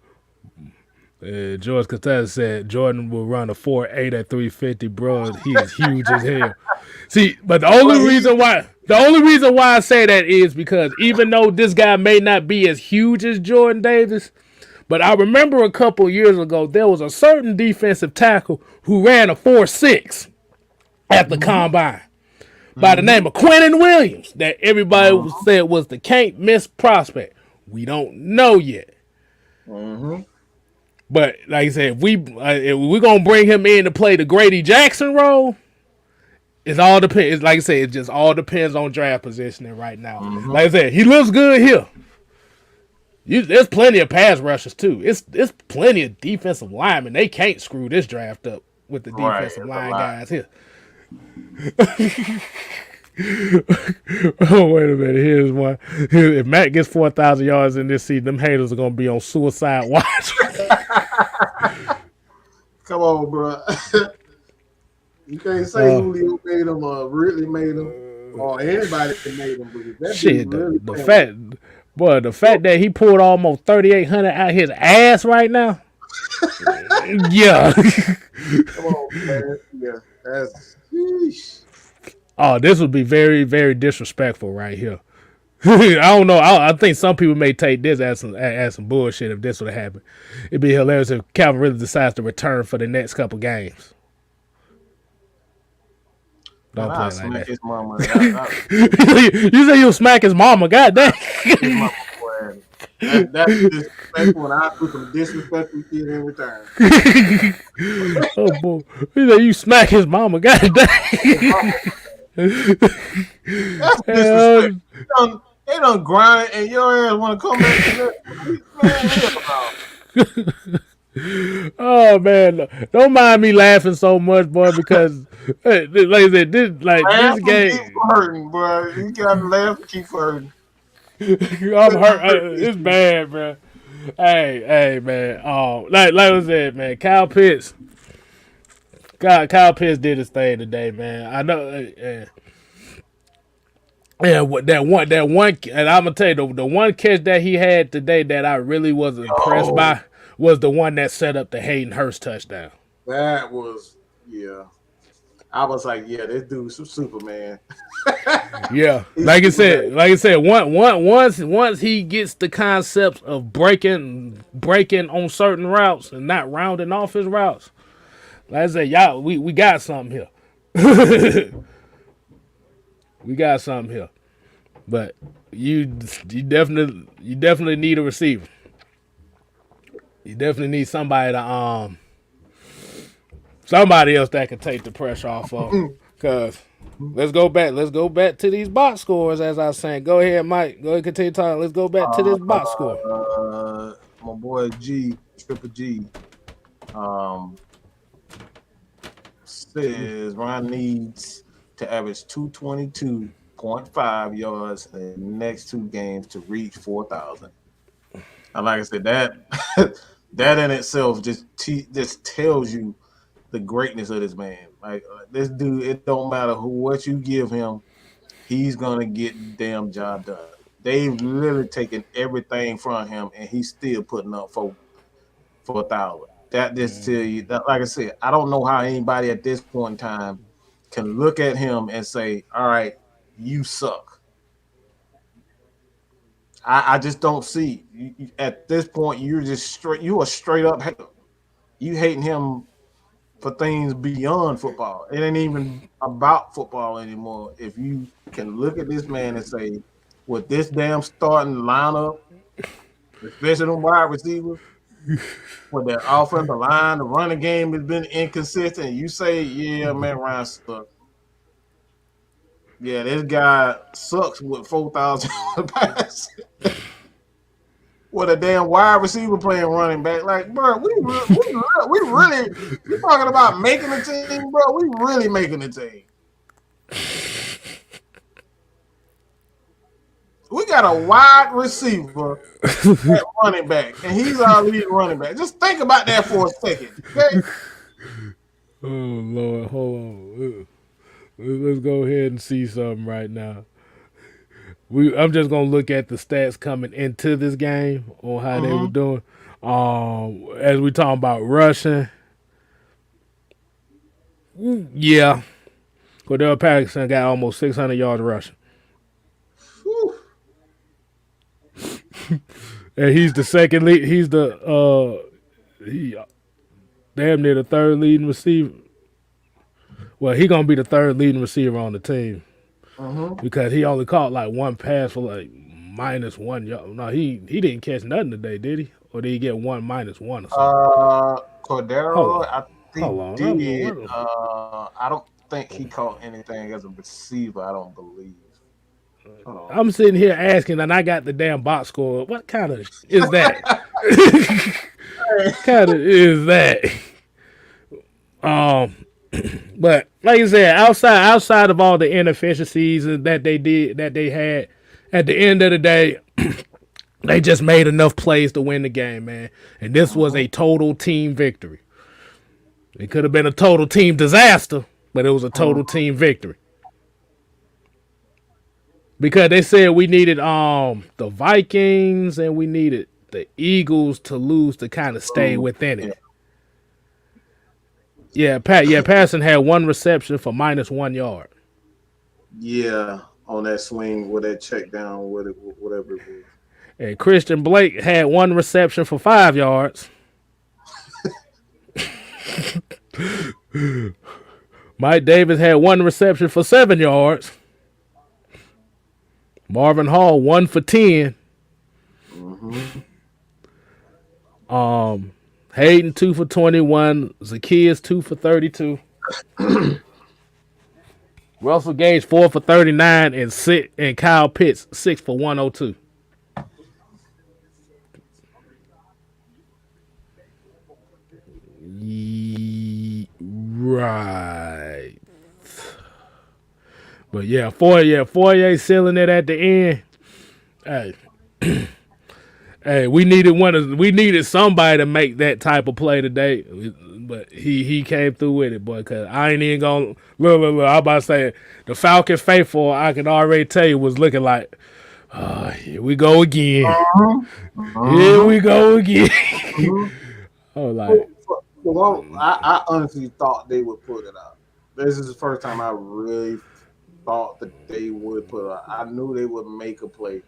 George Costanza said Jordan will run a 4.8 at 350, bro. He is huge as hell. See, but the only reason why I say that is because even though this guy may not be as huge as Jordan Davis, but I remember a couple years ago there was a certain defensive tackle who ran a 4.6 at the combine by the name of Quentin Williams that everybody said was the can't miss prospect. We don't know yet. But like I said, if we're gonna bring him in to play the Grady Jackson role, it all depends. Like I said, it just all depends on draft positioning right now. Like I said, he looks good here. There's plenty of pass rushers too. It's plenty of defensive linemen. They can't screw this draft up with the defensive line guys here. Oh, wait a minute. Here's one. If Matt gets 4,000 yards in this season, them haters are gonna be on suicide watch. come on, bro. You can't say Julio made him or Ridley made him or anybody made him. Because that Shit, dude really the fact that he pulled almost 3,800 out his ass right now. Yeah. come on, man. Yeah, that's. Sheesh. Oh, this would be very, very disrespectful right here. I don't know. I think some people may take this as some bullshit if this would happen. It'd be hilarious if Calvin really decides to return for the next couple games. Don't play like smack that. his mama. You say you'll smack his mama? God damn. That's disrespectful, and I put some disrespectful shit in return. Oh boy, you say you smack his mama? God damn. That's disrespectful. They done grind, and your ass want to come back to that. Oh man, don't mind me laughing so much, boy, because like I said, this game. Keep hurting, bro. You gotta laugh and keep hurting. I'm hurt. It's bad, bro. Hey, man. Like I said, man, Kyle Pitts did his thing today, man. I know. Yeah, that one, and I'm gonna tell you the one catch that he had today that I really was impressed by was the one that set up the Hayden Hurst touchdown. That was, yeah. I was like, yeah, this dude's Superman. Yeah, like I said, once he gets the concepts of breaking on certain routes and not rounding off his routes, like I said, y'all, we got something here. We got something here, but you definitely need a receiver. You definitely need somebody else that can take the pressure off of. Cause let's go back to these box scores. As I was saying, go ahead, Mike. Go ahead, continue talking. Let's go back to this box score. My boy Triple G, says Ron needs to average 222.5 yards in the next two games to reach 4,000. And like I said, that that in itself just tells you the greatness of this man. Like this dude, it don't matter what you give him, he's gonna get the damn job done. They've literally taken everything from him, and he's still putting up 4,000. That just tell you that, like I said, I don't know how anybody at this point in time can look at him and say, "All right, you suck." I just don't see at this point. You're just straight. You are straight up hater. You hating him for things beyond football. It ain't even about football anymore. If you can look at this man and say, with this damn starting lineup, especially them wide receivers, with their offensive line, the running game has been inconsistent. You say, yeah, Matt Ryan sucks. Yeah, this guy sucks with 4,000 pass. With a damn wide receiver playing running back. Like, bro, we really, you talking about making the team, bro. We really making the team. We got a wide receiver at running back, and he's our lead running back. Just think about that for a second, okay? Oh Lord, hold on. Let's go ahead and see something right now. I'm just gonna look at the stats coming into this game on how they were Mm-hmm. doing. As we talking about rushing, yeah, Cordell Patterson got almost 600 yards rushing, Whew. and he's the second lead. He's the he damn near the third leading receiver. Well, he gonna be the third leading receiver on the team Mm-hmm. because he only caught like one pass for like -1 yard. No, he didn't catch nothing today, did he? Or did he get one -1 or something? Hold Cordero, on, I hold think on. did. I don't think he caught anything as a receiver. I don't believe. Hold on. I'm sitting here asking, and I got the damn box score. What kind of is that? kind of is that? Um, but like I said, outside of all the inefficiencies that they had, at the end of the day, they just made enough plays to win the game, man. And this was Mhm. a total team victory. It could have been a total team disaster, but it was a total Mhm. team victory. Because they said we needed the Vikings and we needed the Eagles to lose to kind of stay Ooh, within yeah, it. Yeah, Patterson had one reception for -1 yard. yeah, on that swing with that check down, whatever it was. And Christian Blake had one reception for 5 yards. Mike Davis had one reception for 7 yards. Marvin Hall one for 10. Mm-hmm. Hayden 2 for 21. Zacchaeus 2 for 32. Russell Gage 4 for 39 and Kyle Pitts 6 for 102. Right. But yeah, Fourier sealing it at the end. Hey, hey, we needed somebody to make that type of play today. But he came through with it, boy. Cause I ain't even gonna look. I about to say the Falcon faithful. I can already tell you was looking like, here we go again. Here Mm-hmm. we go again. Mm-hmm. I was like, I honestly thought they would put it out. This is the first time I really thought that they would put it out. I knew they would make a play.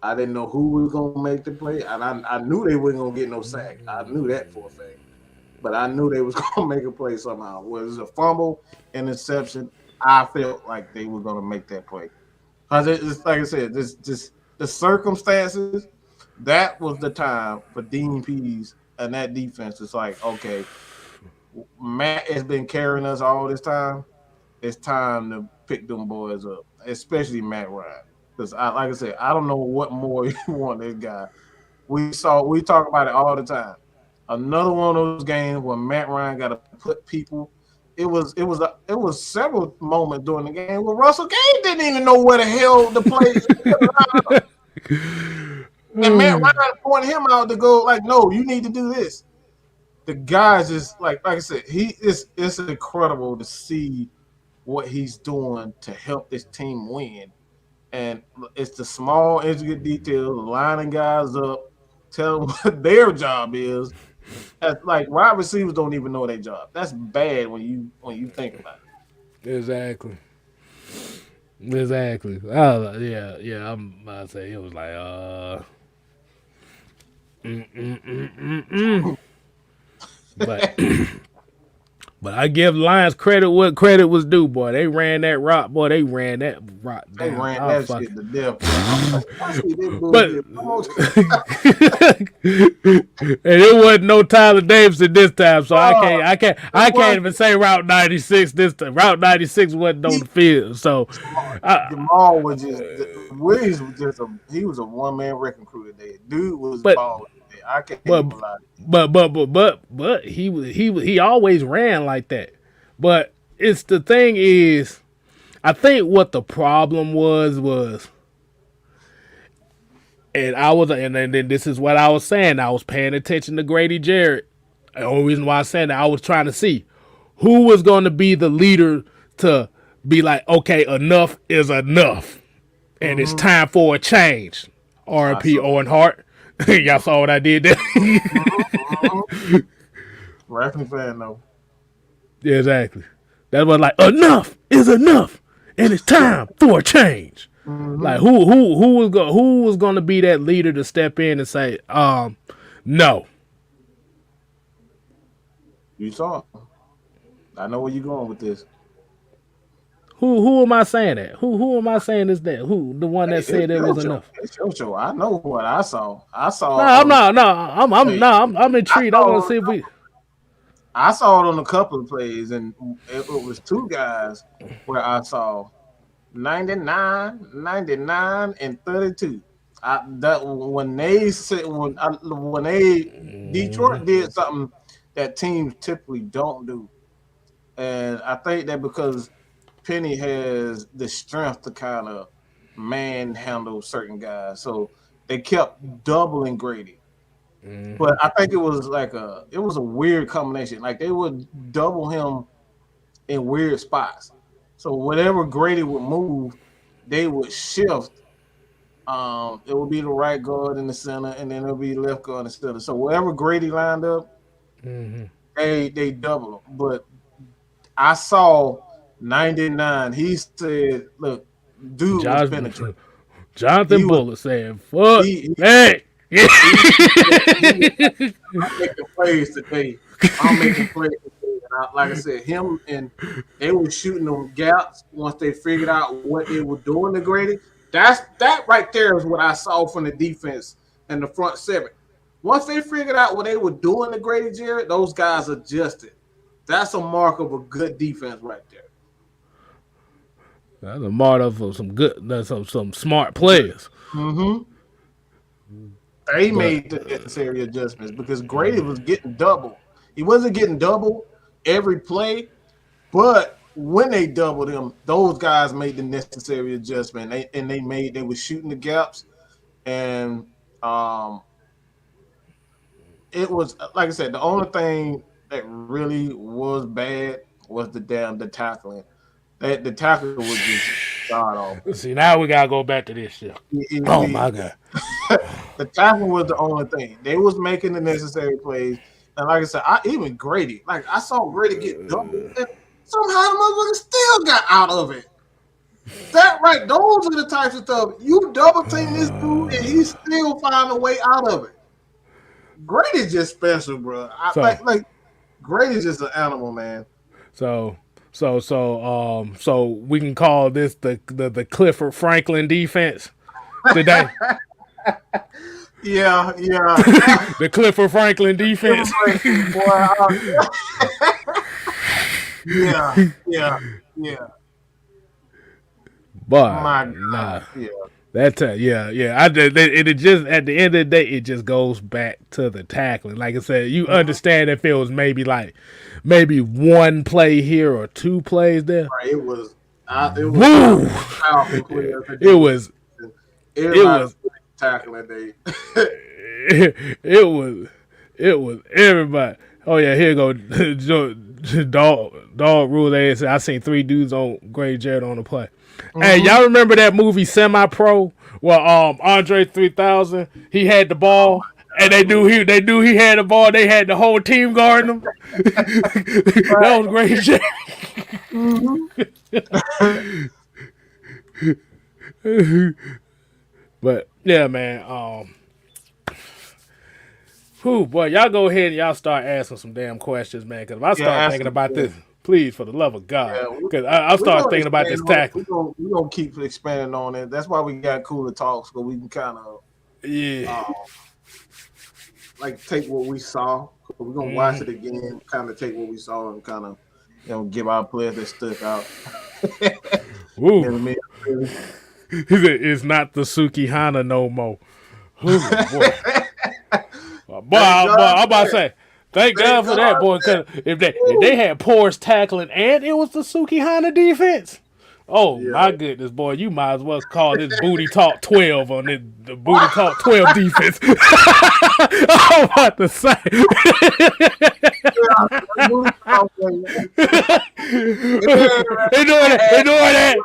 I didn't know who was gonna make the play, and I knew they weren't gonna get no sack. I knew that for a fact. But I knew they was gonna make a play somehow. Whether it's a fumble, interception, I felt like they were gonna make that play. Cause it's like I said, this just the circumstances. That was the time for Dean Pease and that defense. It's like, okay, Matt has been carrying us all this time. It's time to pick them boys up, especially Matt Ryan. Because like I said, I don't know what more you want this guy. We talk about it all the time. Another one of those games where Matt Ryan got to put people it was several moments during the game where Russell Gage didn't even know where the hell the play. And Matt Ryan pointed him out to go like, no, you need to do this. The guys is like I said, it's incredible to see what he's doing to help this team win. And it's the small intricate details, lining guys up, tell them what their job is. Like wide receivers don't even know their job. That's bad when you think about Exactly. Exactly. Oh, yeah, yeah. I'm about to say it was like, but it. but I give Lions credit what credit was due, boy. They ran that rock, boy. They ran that rock They down. ran Oh that fuck. shit to death, bro. I see this But bullshit. and it wasn't no Tyler Davidson this time, so I Oh, can't I can't it I was can't even say Route 96 this time. Route 96 wasn't on he, the field, so I, Jamal was just Williams was just he was a one man wrecking crew today. Dude was but balling today. I can't but even lie. but he always ran like that. But it's the thing is, I think what the problem was, and then this is what I was saying. I was paying attention to Grady Jarrett. The only reason why I said that I was trying to see who was going to be the leader to be like, okay, enough is enough, and it's Mm-hmm. time for a change. I R.P. saw. Owen Hart. Y'all saw what I did there. Mm-hmm. Wrestling fan though. Yeah, exactly. That was like enough is enough, and it's time for a change. Mm-hmm. Like who was going to be that leader to step in and say, no. You saw. I know where you're going with this. Who am I saying that? Who am I saying is that? Who the one Hey, that said it was show. enough? It's your show. I know what I saw. I No, saw I'm on. not. No, I'm Hey, no, I'm I intrigued. I want to saw. see if we. I saw it on a couple of plays, and it was two guys where I saw 99, 99, and 32. That when they said when they Detroit did something that teams typically don't do, and I think that because Penny has the strength to kind of manhandle certain guys, so they kept doubling Grady. But I think it was a weird combination. Like they would double him in weird spots. So whatever Grady would move, they would shift. It would be the right guard in the center, and then it'll be left guard in the center. So wherever Grady lined up, they double him. But I saw 99. He said, "Look, dude was Josh, penetrating. He Jonathan was Bullock saying, "Fuck, he hey." he was I'm making plays today. I'm making plays today." And like I said, him and they were shooting them gaps once they figured out what they were doing to Grady. That right there is what I saw from the defense and the front seven. Once they figured out what they were doing to Grady Jarrett, those guys adjusted. That's a mark of a good defense right there. That's a mark of some good, some smart players. Mm-hmm. They But made the necessary adjustments because Grady was getting double. He wasn't getting double every play, but when they doubled him, those guys made the necessary adjustment. They were shooting the gaps, and um, it was like I said, the only thing that really was bad was the tackling. The tackle was just god awful. see, now we gotta go back to this shit. Oh my god. The tackle was the only thing. They was making the necessary plays. And like I said, even Grady, like I saw Grady get doubled, and somehow the motherfucker still got out of it. That right, those are the types of stuff. You double team this dude and he still find a way out of it. Grady's just special, bro. So Like Grady's just an animal, man. so so we can call this the Clifford Franklin defense today. Yeah, yeah. The Clifford Franklin defense. Boy, yeah, yeah, yeah. But My nah, God, yeah. Yeah. I did. It just at the end of the day, it just goes back to the tackling. Like I said, you understand if it was maybe one play here or two plays there. Right, it was Woo! powerful players. It was. It Everybody was. tackling they. It was. It was everybody. Oh yeah, here go dog rule. They said I seen 3 dudes on Gray Jared on the play. Hey, y'all remember that movie Semi Pro? Well, Andre 3000, he had the ball, and they knew he had the ball. They had the whole team guarding him. That was Gray Jared. But yeah, man. Boy, y'all go ahead and y'all start asking some damn questions, man. Because if I start thinking about this, please, for the love of God, because I'll start thinking about this tackle. We're gonna keep expanding on it. That's why we got cooler talks, so we can kind of like take what we saw. We're gonna watch it again, kind of take what we saw and kind of give our players that stuck out. Ooh. It's not the Sukihana no more. Ooh, boy. Boy, I'm about to say, thank God for that, boy. Because if they had Porous tackling and it was the Sukihana defense, my goodness, boy, you might as well call this Booty Talk 12 on the Booty Talk 12 defense. I'm about to say. They doing that.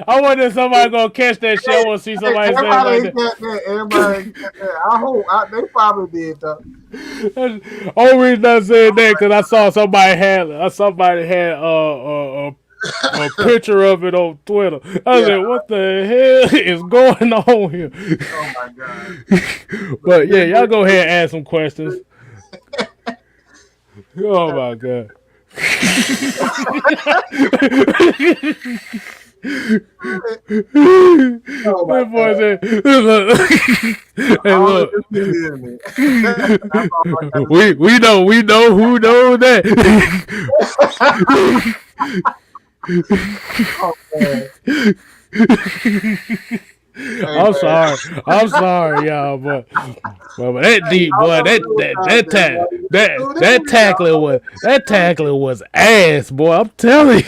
I wonder if somebody gonna catch that shit. I want to see somebody say like that. Everybody, I hope they probably did though. Only reason I said that because I saw somebody had a picture of it on Twitter. I said, "What the hell is going on here?" Oh my God! But yeah, y'all go ahead and ask some questions. Oh my God. Oh my boy said, look, we know who knows that. I'm sorry, y'all, but that deep boy, that tackling was ass, boy. I'm telling you,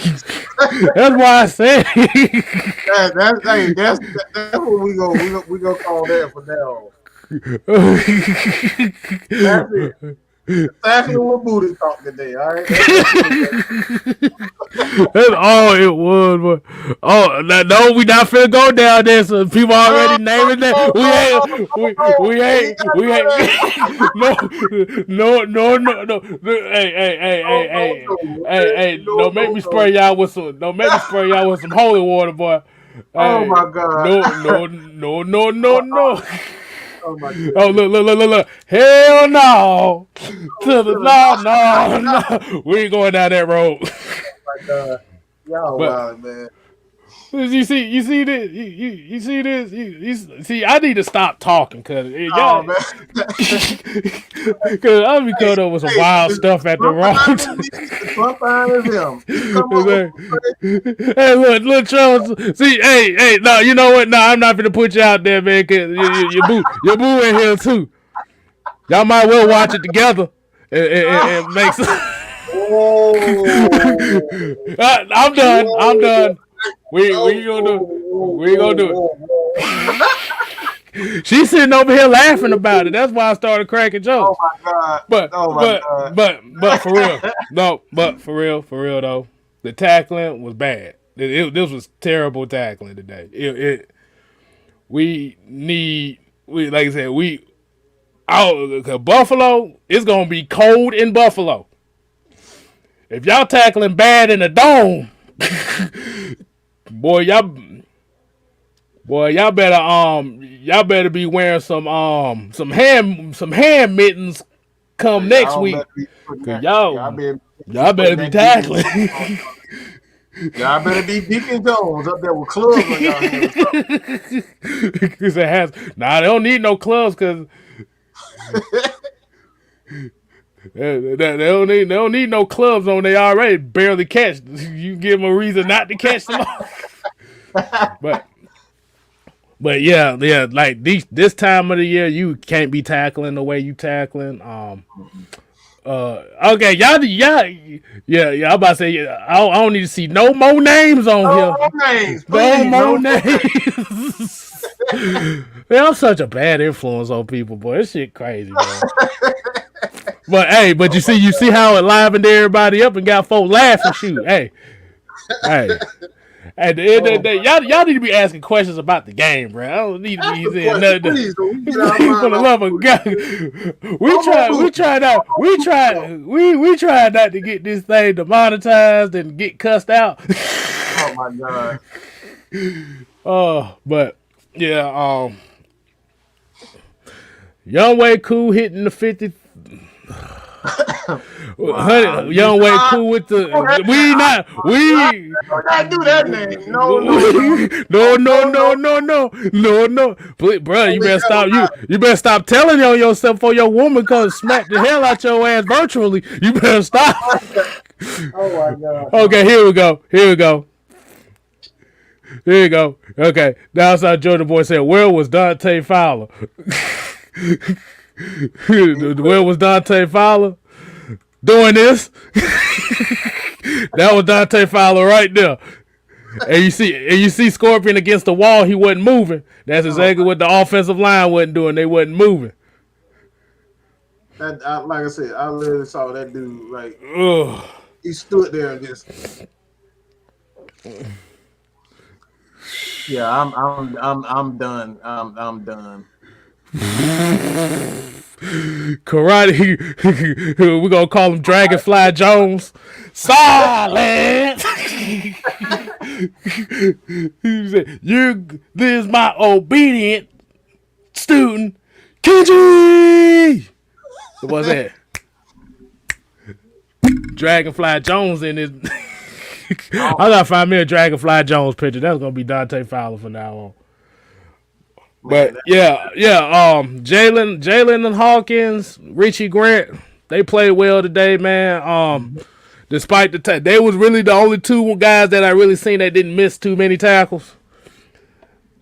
that's why I said that's what we gonna call that from now on. Exactly what Booty talk today, all right? That's all it was, but no, we not finna go down there. So people already naming that. We ain't. No. Hey. Don't make me spray y'all with some holy water, boy. Oh my God. No. Oh my God. Oh look! Hell no! No! We ain't going down that road. Oh my God! Y'all wild, man. You see this? You see this? You see, I need to stop talking because y'all. Because I'll be caught up with some wild stuff at the wrong time. Hey, look, Charles. See, hey, no, you know what? No, I'm not gonna put you out there, man. Cause your boo in here too. Y'all might well watch it together and make some. I'm done. We gonna do it. She's sitting over here laughing about it. That's why I started cracking jokes. Oh my God! But for real, for real though, the tackling was bad. This was terrible tackling today. Like I said, Buffalo. It's gonna be cold in Buffalo. If y'all tackling bad in the dome, y'all better be wearing some hand mittens come next week. Y'all better be tackling. Y'all better be Deacon Jones up there with clubs on y'all hands. They don't need no clubs because They don't need no clubs on. They already barely catch. You give them a reason not to catch them all. but yeah, like this time of the year, you can't be tackling the way you tackling. Okay, y'all, yeah. I'm about to say, I don't need to see no more names on No here. more names, No please. more names. Man, I'm such a bad influence on people, boy. This shit crazy, man. But hey, you see how it livened everybody up and got folks laughing. Shoot, hey. At the end of the day, y'all need to be asking questions about the game, bro. I don't need to be saying nothing. Please, so we get our mind For the love of God, we tried not to get this thing demonetized and get cussed out. Oh my God. But yeah, Young Way Cool hitting the 50. Wow. Young Way Cool with the we not do that name. No. Bro, you better stop. You better stop telling on yourself for your woman cause smack the hell out your ass virtually. You better stop. Oh my God. Okay, here we go. Okay, downside Georgia boy said, "Where was Dante Fowler?" Where was Dante Fowler? Doing this. That was Dante Fowler right there. And you see Scorpion against the wall, he wasn't moving. That's exactly what the offensive line wasn't doing. They wasn't moving. Like I said, I literally saw that dude like he stood there and just yeah, I'm done. I'm done. Karate, we're gonna call him Dragonfly Jones. Silent. He said, this is my obedient student, Kenji. What's that? Dragonfly Jones in his. I gotta find me a Dragonfly Jones picture. That's gonna be Dante Fowler from now on. But yeah. Jalen and Hawkins, Richie Grant, they played well today, man. Despite they was really the only two guys that I really seen that didn't miss too many tackles.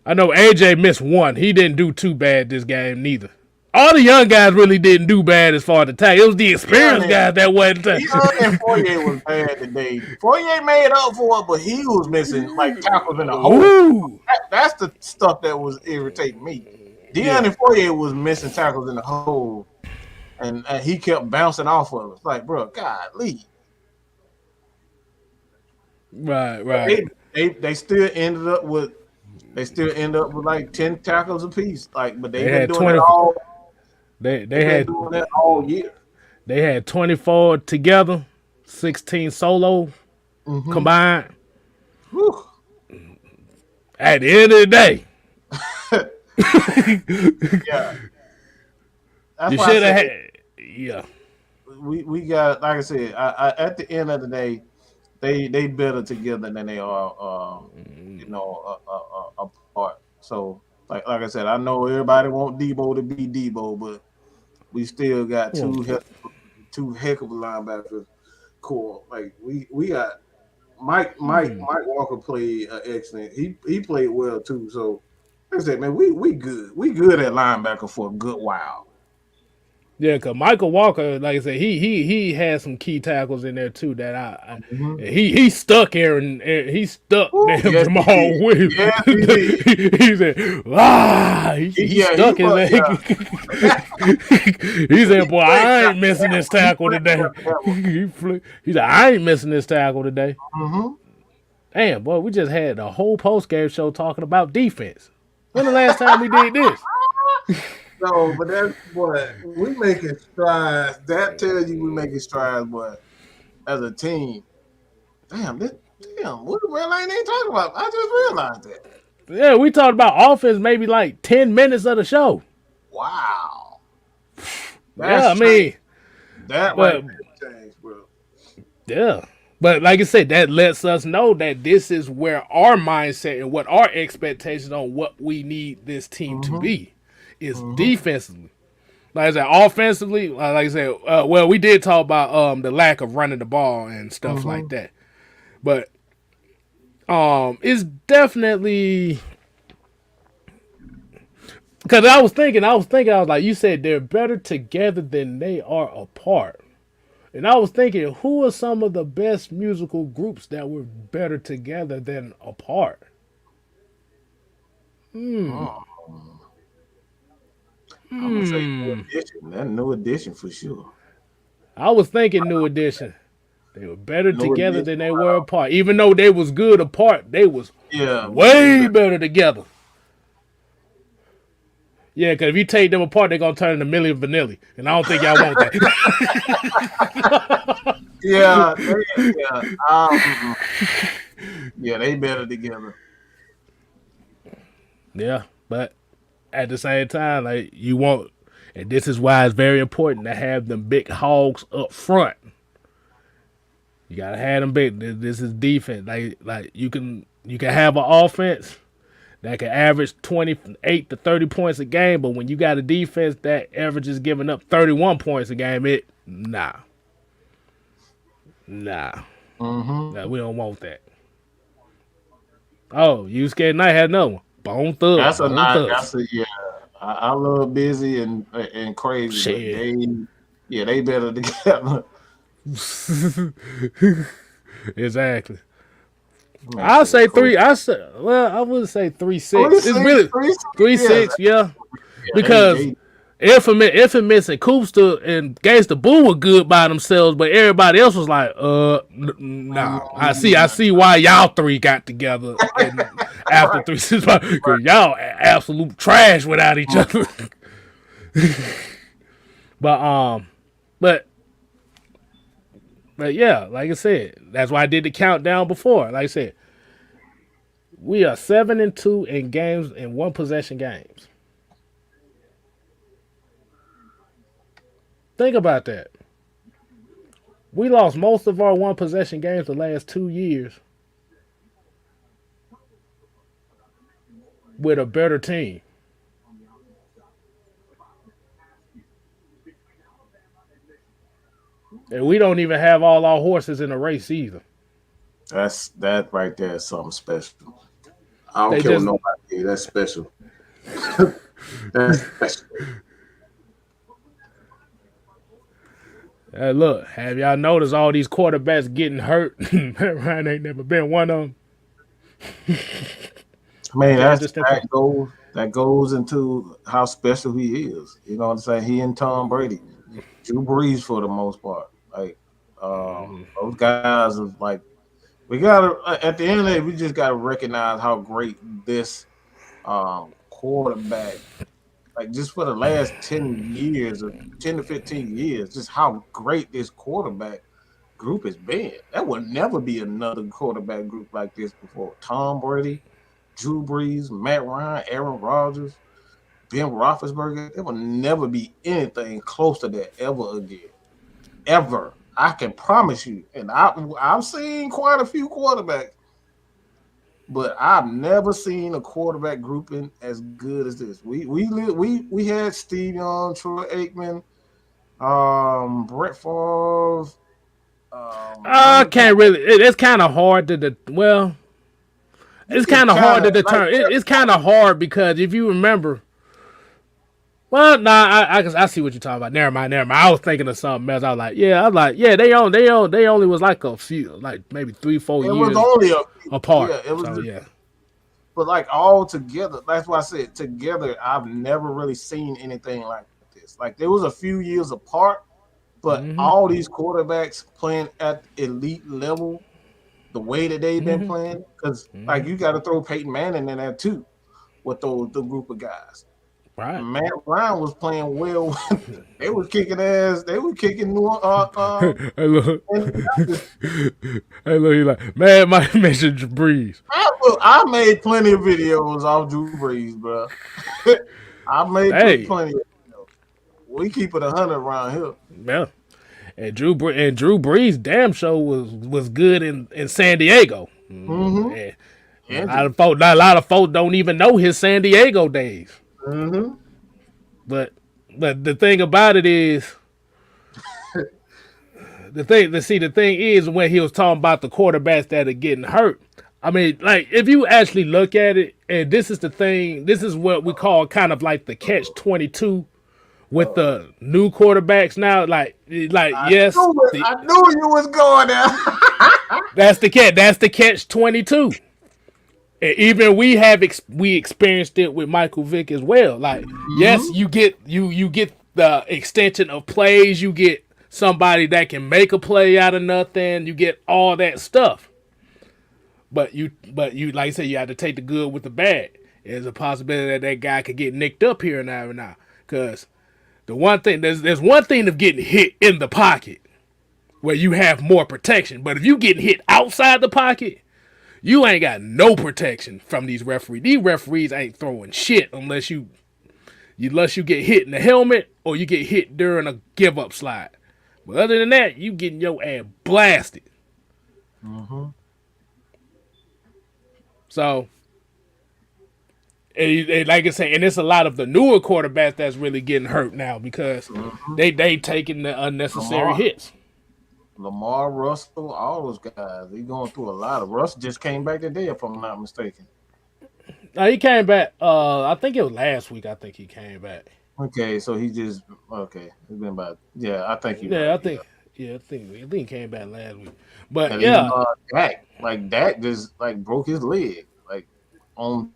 I know AJ missed one. He didn't do too bad this game neither. All the young guys really didn't do bad as far as the tackle. It was the experienced guys that wasn't. And Fourier was bad today. Fourier made up for it, but he was missing like tackles in the hole. That's the stuff that was irritating me. Deion and Fourier was missing tackles in the hole, and he kept bouncing off of us. Like, bro, God, leave. Right. They still ended up with like 10 tackles apiece. Like, but they've been doing 20, it all. They had doing that all year. They had 24 together, 16 solo combined. Whew. At the end of the day, yeah, you should have had. Yeah, we got, like I said, at the end of the day, they better together than they are, apart. So, like I said, I know everybody want Debo to be Debo, but we still got two heck of a linebacker core. Like we got Mike Walker played excellent. He played well too. So like I said, man, we good. We good at linebacker for a good while. Yeah, cause Michael Walker, like I said, he had some key tackles in there too. That he stuck Aaron, he stuck Jamal Williams. Yes, he said, he stuck his leg. He said, "Boy, I ain't missing this tackle today." He said, "I ain't missing this tackle today." Damn, boy, we just had a whole post-game show talking about defense. When the last time we did this? No, but that's what we making strides. That tells you we making strides, but as a team, what the real ain't they talking about? I just realized that. Yeah, we talked about offense maybe like 10 minutes of the show. Wow. That might change, bro. Yeah. But like I said, that lets us know that this is where our mindset and what our expectations on what we need this team to be is defensively. Like I said, offensively, like I said, well, we did talk about the lack of running the ball and stuff like Mm-hmm. that, but it's definitely because I was like, you said they're better together than they are apart, and I was thinking, who are some of the best musical groups that were better together than apart? Hmm. Oh, I'm gonna say New Hmm. Edition. That New Edition for sure. I was thinking New Edition. They were better New together Edition. than they were apart. Even though they was good apart, they was Yeah, but they way better. better together. Yeah, because if you take them apart, they're gonna turn into Milli Vanilli, and I don't think y'all want that. Yeah, yeah. Mm-mm. Yeah, they better together. Yeah, but at the same time, like you want, and this is why it's very important to have them big hogs up front. You gotta have them big. This is defense. Like you can have an offense that can average 28 to 30 points a game, but when you got a defense that averages giving up 31 points a game, nah, Mm-hmm. nah, we don't want that. Oh, you scared Knight had another one. Bone Thugs, That's a Bone nice. Thugs. That's a yeah. I love busy and crazy, but Shit. they better together. Exactly. Man, I'll shit, say cool. three. I wouldn't say 3-6. Three It's six, really three six. 3-6. Yeah, Yeah, because they Infamous and Koopster and Gangsta Boo were good by themselves, but everybody else was like, nah. I see why y'all three got together and after right. 3-6, because y'all absolute trash without each other. but but but yeah, like I said, that's why I did the countdown before. Like I said, we are 7-2 in games in one possession games. Think about that. We lost most of our one possession games the last 2 years with a better team. And we don't even have all our horses in the race either. that right there is something special. I don't They care what just nobody say. That's special. That's special. look, have y'all noticed all these quarterbacks getting hurt? Ryan ain't never been one of them. I mean, Y'all that's just think, that goes into how special he is. You know what I'm saying? He and Tom Brady, Drew Brees for the most part. Like those guys are like we gotta at the end of the day, we just gotta recognize how great this quarterback, like just for the last 10 years or 10 to 15 years, just how great this quarterback group has been. There will never be another quarterback group like this before. Tom Brady, Drew Brees, Matt Ryan, Aaron Rodgers, Ben Roethlisberger. There will never be anything close to that ever again. Ever. I can promise you. And I've seen quite a few quarterbacks, but I've never seen a quarterback grouping as good as this. We had Steve Young, Troy Aikman, Brett Favre, I Mike can't really. It's kind of hard to. Well, you it's can kind of hard kind to of like determine. It's kind of hard because if you remember, well, nah, I see what you're talking about. Never mind, never mind. I was thinking of something else. I was like, yeah, they only was like a few, like maybe 3-4 it was years only a apart. yeah, it was So just, yeah. but like all together, that's why I said together, I've never really seen anything like this. Like there was a few years apart, but Mhm. all these quarterbacks playing at elite level, the way that they've been Mhm. playing, because like Mhm. you got to throw Peyton Manning in there too with the group of guys. Right. Matt Ryan was playing well. They were kicking ass. They were kicking New Hey look. Indianapolis. Hey look. He like, man, my message breeze. I made plenty of videos off Drew Brees, bro. I made Hey, plenty of videos. We keep it 100 around here. yeah. And Drew Brees damn show was good in San Diego. Mm-hmm. And Andrew. a lot of folks don't even know his San Diego days. Mm-hmm. But the thing about it is the thing is when he was talking about the quarterbacks that are getting hurt. I mean, like if you actually look at it, and this is the thing, this is what we call kind of like the catch-22 with the new quarterbacks now. Like yes, I knew you was going there. that's the catch-22. And even we experienced it with Michael Vick as well. Like yes, Mm-hmm. you get the extension of plays, you get somebody that can make a play out of nothing, you get all that stuff. But you like I said, you have to take the good with the bad. There's a possibility that that guy could get nicked up here and now. Because the one thing there's one thing of getting hit in the pocket where you have more protection. But if you get hit outside the pocket, you ain't got no protection from these referees. These referees ain't throwing shit unless you get hit in the helmet or you get hit during a give up slide. But other than that, you getting your ass blasted. Mm-hmm. So, and like I say, and it's a lot of the newer quarterbacks that's really getting hurt now because Mm-hmm. they taking the unnecessary Lamar, hits. Lamar, Russell, all those guys. They going through a lot. Of Russell just came back today, if I'm not mistaken. Now he came back. I think it was last week. I think he came back. Okay, so he just okay. It's been about I think you're Yeah, right. Yeah, I think he came back last week. But and even yeah, Dak just like broke his leg like on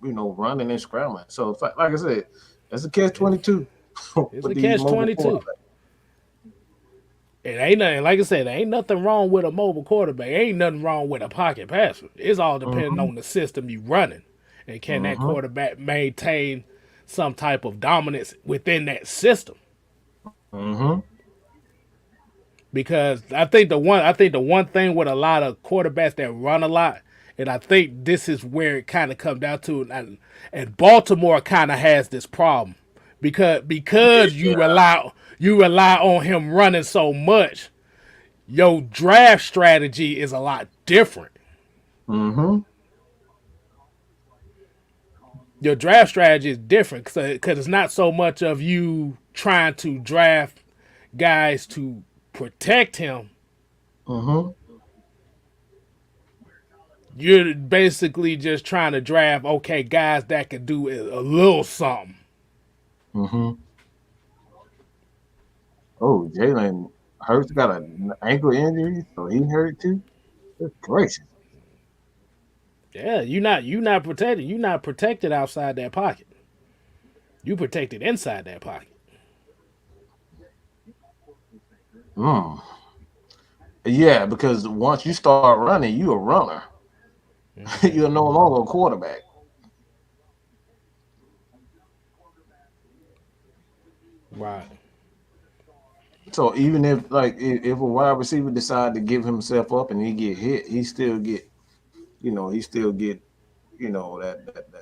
running and scrambling. So it's like I said, that's a catch-22 it's with a these catch mobile 22. quarterbacks. It ain't nothing. Like I said, there ain't nothing wrong with a mobile quarterback. Ain't nothing wrong with a pocket passer. It's all depending Mm-hmm. on the system you running, and can that Mm-hmm. quarterback maintain some type of dominance within that system. Mm-hmm. Because I think the one thing with a lot of quarterbacks that run a lot, and I think this is where it kind of comes down to, and Baltimore kind of has this problem because Yeah. you rely on him running so much. Your draft strategy is a lot different. Mm-hmm. Your draft strategy is different because it's not so much of you trying to draft guys to protect him. Mm-hmm. You're basically just trying to draft guys that can do a little something. Mm-hmm. Oh, Jalen Hurts got an ankle injury, so he hurt too. Good gracious. Yeah, you're not protected. You're not protected outside that pocket. You protected inside that pocket. Mm. Yeah, because once you start running, you a runner. Hmm. You're no longer a quarterback. Right. So even if a wide receiver decide to give himself up and he get hit, he still get that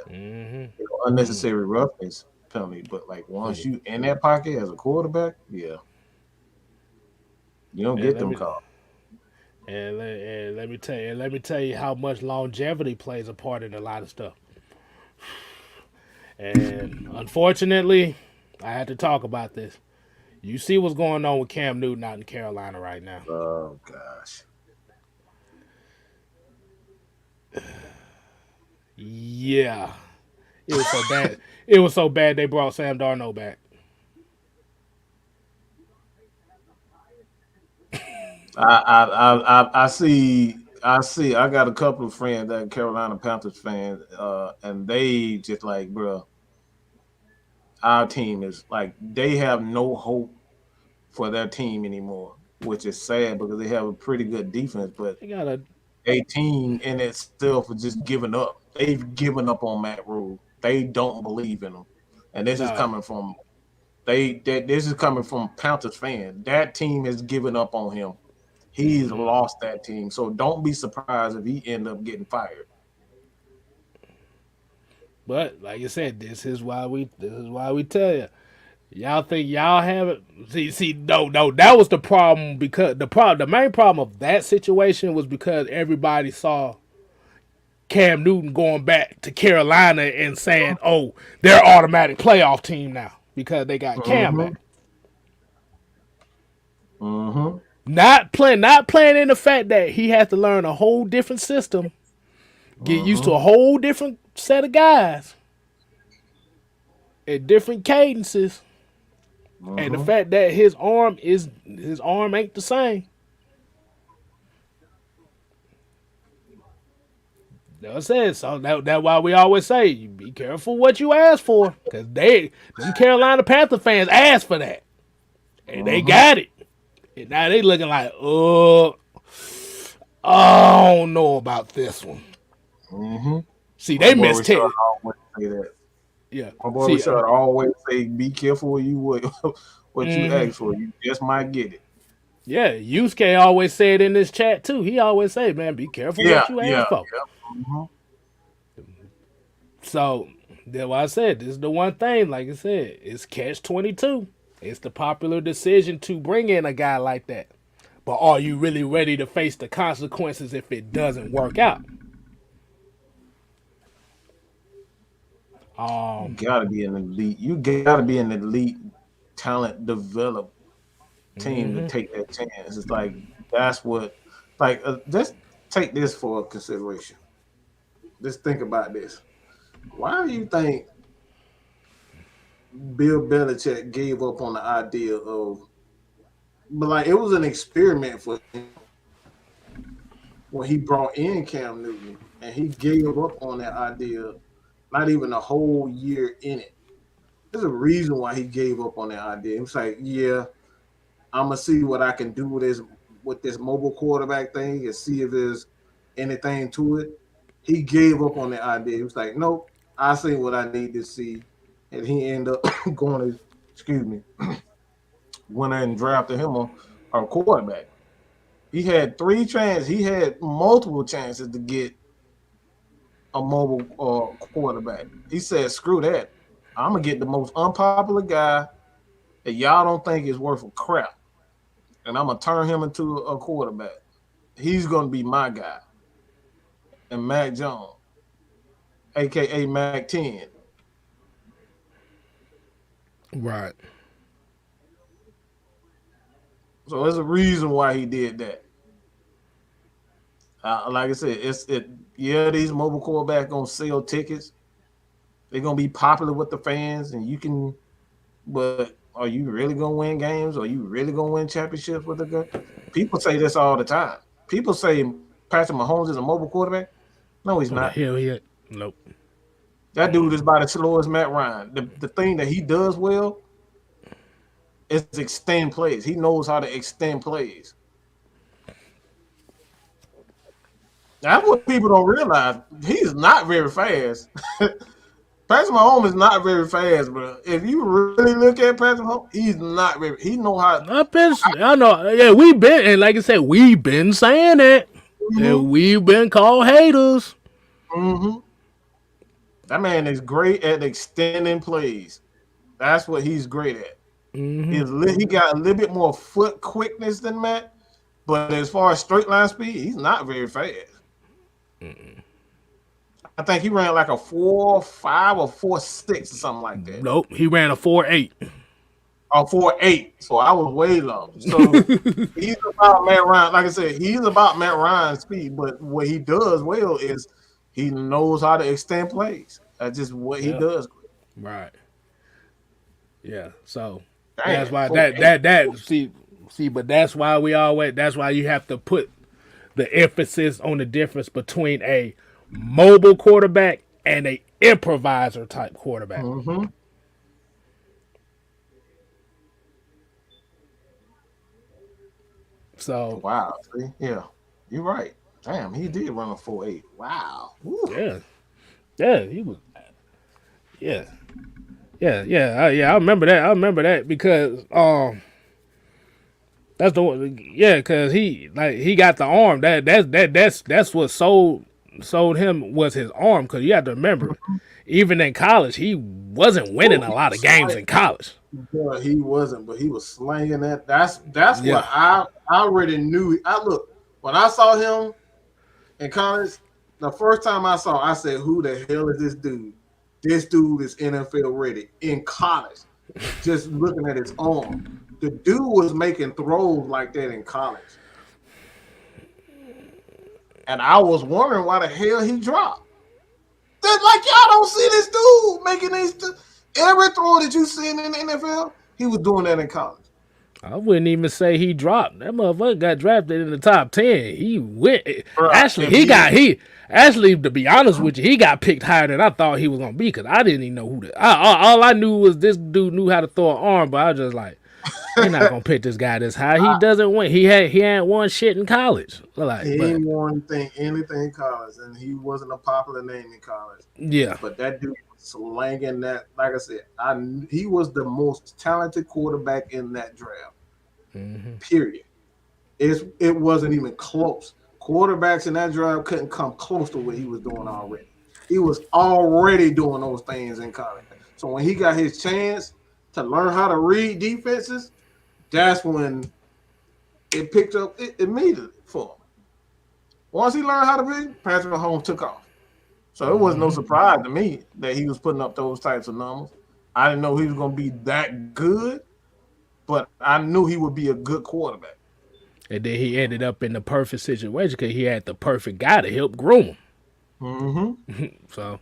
Hmm. unnecessary roughness penalty. But like once you in that pocket as a quarterback, yeah, you don't And get let them me calls. let me tell you how much longevity plays a part in a lot of stuff. And unfortunately, I had to talk about this. You see what's going on with Cam Newton out in Carolina right now. Oh gosh. Yeah, it was so bad. It was so bad they brought Sam Darnold back. I see. I see. I got a couple of friends that are Carolina Panthers fans, and they just like, bro, our team is like they have no hope for their team anymore, which is sad because they have a pretty good defense, but They got a a team in itself is just giving up. They've given up on Matt Rule. They don't believe in him, and this is no. coming from this is coming from Panthers fans. That team has given up on him. He's Hmm. lost that team. So don't be surprised if he end up getting fired. But like I said, this is why we tell you. Y'all think y'all have it? No, that was the problem because the main problem of that situation was because everybody saw Cam Newton going back to Carolina and saying, "Oh, they're automatic playoff team now." because they got Cam Mm-hmm. back. Mm-hmm. Not playing in the fact that he has to learn a whole different system, get used to Mm-hmm. a whole different set of guys at different cadences, and the Mm-hmm. fact that his arm ain't the same. That's it. So that's why we always say, you be careful what you ask for, because them Carolina Panther fans asked for that, and they Mm-hmm. got it. And now they looking like, I don't know about this one. Mm-hmm. See, My they boy missed Rashad it. always say that. Yeah. My boy See, Rashad always say, "Be careful what you would, what you mm-hmm. ask for. You just might get it." Yeah, Yusuke always say it in this chat too. He always say, man, be careful Yeah, what you yeah, ask for. yeah. Mm-hmm. So that's why I said this is the one thing, like I said, it's catch 22. It's the popular decision to bring in a guy like that. But are you really ready to face the consequences if it doesn't work out? You Um, gotta be an elite. You gotta be an elite talent develop team to mm-hmm. take that chance. It's like that's what. Like, just take this for consideration. Just think about this. Why do you think Bill Belichick gave up on the idea of? But like, it was an experiment for him when he brought in Cam Newton, and he gave up on that idea. Not even a whole year in it. There's a reason why he gave up on that idea. He was like, "Yeah, I'm gonna see what I can do with this mobile quarterback thing and see if there's anything to it." He gave up on the idea. He was like, "Nope, I see what I need to see," and he ended up going to, excuse me, went and drafted him on a quarterback. He had three chances. He had multiple chances to get a mobile quarterback. He said, "Screw that. I'm gonna get the most unpopular guy that y'all don't think is worth a crap, and I'm gonna turn him into a quarterback. He's gonna be my guy." And Mac Jones, aka Mac 10. Right. So there's a reason why he did that. Like I said, it's it. Yeah, these mobile quarterbacks gonna sell tickets. They're gonna be popular with the fans, and you can. But are you really gonna win games? Are you really gonna win championships with the guy? People say this all the time. People say Patrick Mahomes is a mobile quarterback. No, he's What the not. hell he at? Nope. That dude is about as slow as Matt Ryan. The thing that he does well is extend plays. He knows how to extend plays. That's what people don't realize. He's not very fast. Patrick Mahomes is not very fast, bro. If you really look at Patrick Mahomes, he's not very. He know how. I know. Yeah, we been and like I said, we been saying it, Mm-hmm, and we've been called haters. mm-hmm. That man is great at extending plays. That's what he's great at. Mm-hmm. He got a little bit more foot quickness than Matt, but as far as straight line speed, he's not very fast. I think he ran like a 4.5 or 4.6 or something like that. Nope. He ran a 4.8. Or 4.8. So I was way low. So he's about Matt Ryan. Like I said, he's about Matt Ryan's speed, but what he does well is he knows how to extend plays. That's just what he Yeah. does. Right. Yeah. So that's Damn, why 4.8. but that's why that's why you have to put the emphasis on the difference between a mobile quarterback and a improviser type quarterback. Mm-hmm. So Wow. See? Yeah. You're right. Damn, he did run a 4.8. Wow. Woo. yeah, yeah, he was yeah, yeah. I remember that. I remember that because that's the one. Yeah, because he got the arm. That's what sold him was his arm. Because you have to remember, even in college, he wasn't winning Woo, a he lot of was games slang. in college. Yeah, he wasn't, but he was slanging that. That's what Yeah, I already knew. I look when I saw him in college. The first time I said, "Who the hell is this dude?" This dude is NFL ready in college. just looking at his arm. The dude was making throws like that in college. And I was wondering why the hell he dropped. That's like y'all don't see this dude making these. Every throw that you seen in the NFL, he was doing that in college. I wouldn't even say he dropped. That motherfucker got drafted in the top 10. He went. Bruh, Actually, Actually, to be honest with you, he got picked higher than I thought he was gonna be because I didn't even know who the. All I knew was this dude knew how to throw an arm, but I was just like, they're not gonna pick this guy this high. He doesn't win. He hadn't won shit in college. Like, he but ain't won anything in college, and he wasn't a popular name in college. yeah, But that dude was slanging that. Like I said, he was the most talented quarterback in that draft. Period. It wasn't even close. Quarterbacks in that draft couldn't come close to what he was doing already. He was already doing those things in college. So when he got his chance to learn how to read defenses, that's when it picked up immediately for him. Once he learned how to read, Patrick Mahomes took off. So it was no surprise to me that he was putting up those types of numbers. I didn't know he was going to be that good, but I knew he would be a good quarterback. and then he ended up in the perfect situation because he had the perfect guy to help groom him. Mm-hmm. So,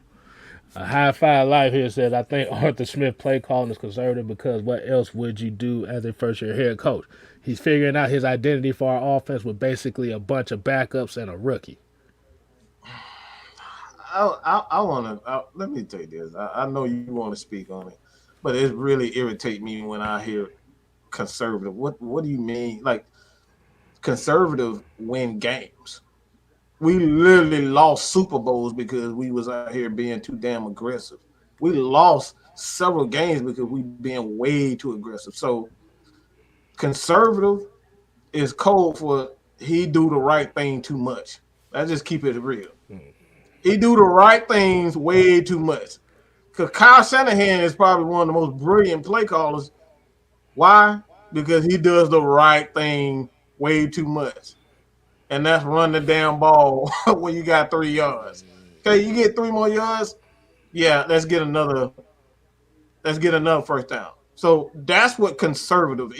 a high five life here says, I think Arthur Smith play calling is conservative because what else would you do as a first year head coach? He's figuring out his identity for our offense with basically a bunch of backups and a rookie. I want to let me tell you this. I know you want to speak on it, but it really irritates me when I hear conservative. What do you mean? Like conservative win games? We literally lost Super Bowls because we was out here being too damn aggressive. We lost several games because we being way too aggressive. So conservative is code for he do the right thing too much. Let's just keep it real. He do the right things way too much. Because Kyle Shanahan is probably one of the most brilliant play callers. Why? Because he does the right thing way too much. And that's run the damn ball when you got 3 yards. Okay, you get 3 more yards. Yeah, let's get another first down. So that's what conservative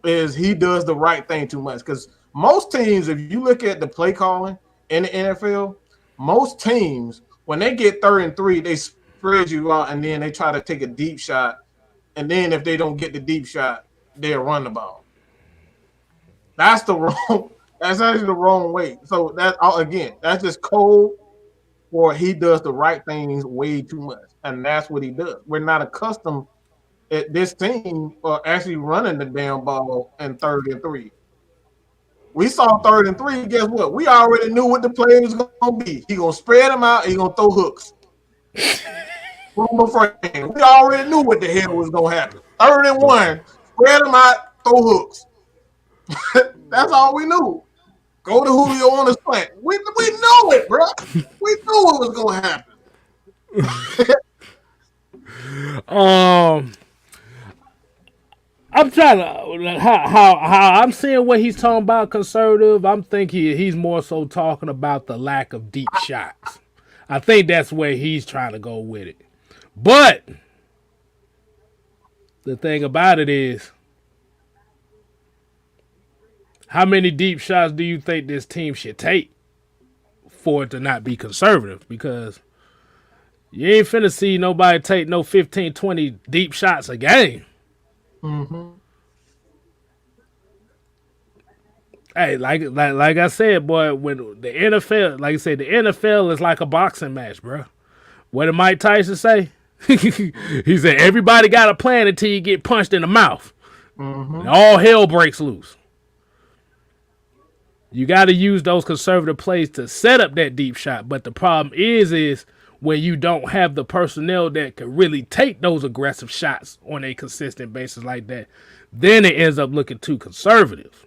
is he does the right thing too much. Because most teams, if you look at the play calling in the NFL, most teams, when they get 3rd and 3, they spread you out and then they try to take a deep shot. And then if they don't get the deep shot, they'll run the ball. That's actually the wrong way. So that's just code for he does the right things way too much. And that's what he does. We're not accustomed at this team actually running the damn ball in 3rd and 3. We saw 3rd and 3. Guess what? We already knew what the play was going to be. He going to spread them out. He going to throw hooks. We already knew what the hell was going to happen. 3rd and 1. Spread them out. Throw hooks. That's all we knew. Go to Julio on the slant. We know it, bro. We knew it was going to happen. I'm trying to how I'm seeing what he's talking about conservative. I'm thinking he's more so talking about the lack of deep shots. I think that's where he's trying to go with it. But the thing about it is, how many deep shots do you think this team should take for it to not be conservative? Because you ain't finna see nobody take no 15, 20 deep shots a game. Mm-hmm. Hey, like I said, boy, when the NFL, like I said, the NFL is like a boxing match, bro. What did Mike Tyson say? He said, everybody got a plan until you get punched in the mouth. Mm-hmm. And all hell breaks loose. You got to use those conservative plays to set up that deep shot. But the problem is when you don't have the personnel that can really take those aggressive shots on a consistent basis like that, then it ends up looking too conservative.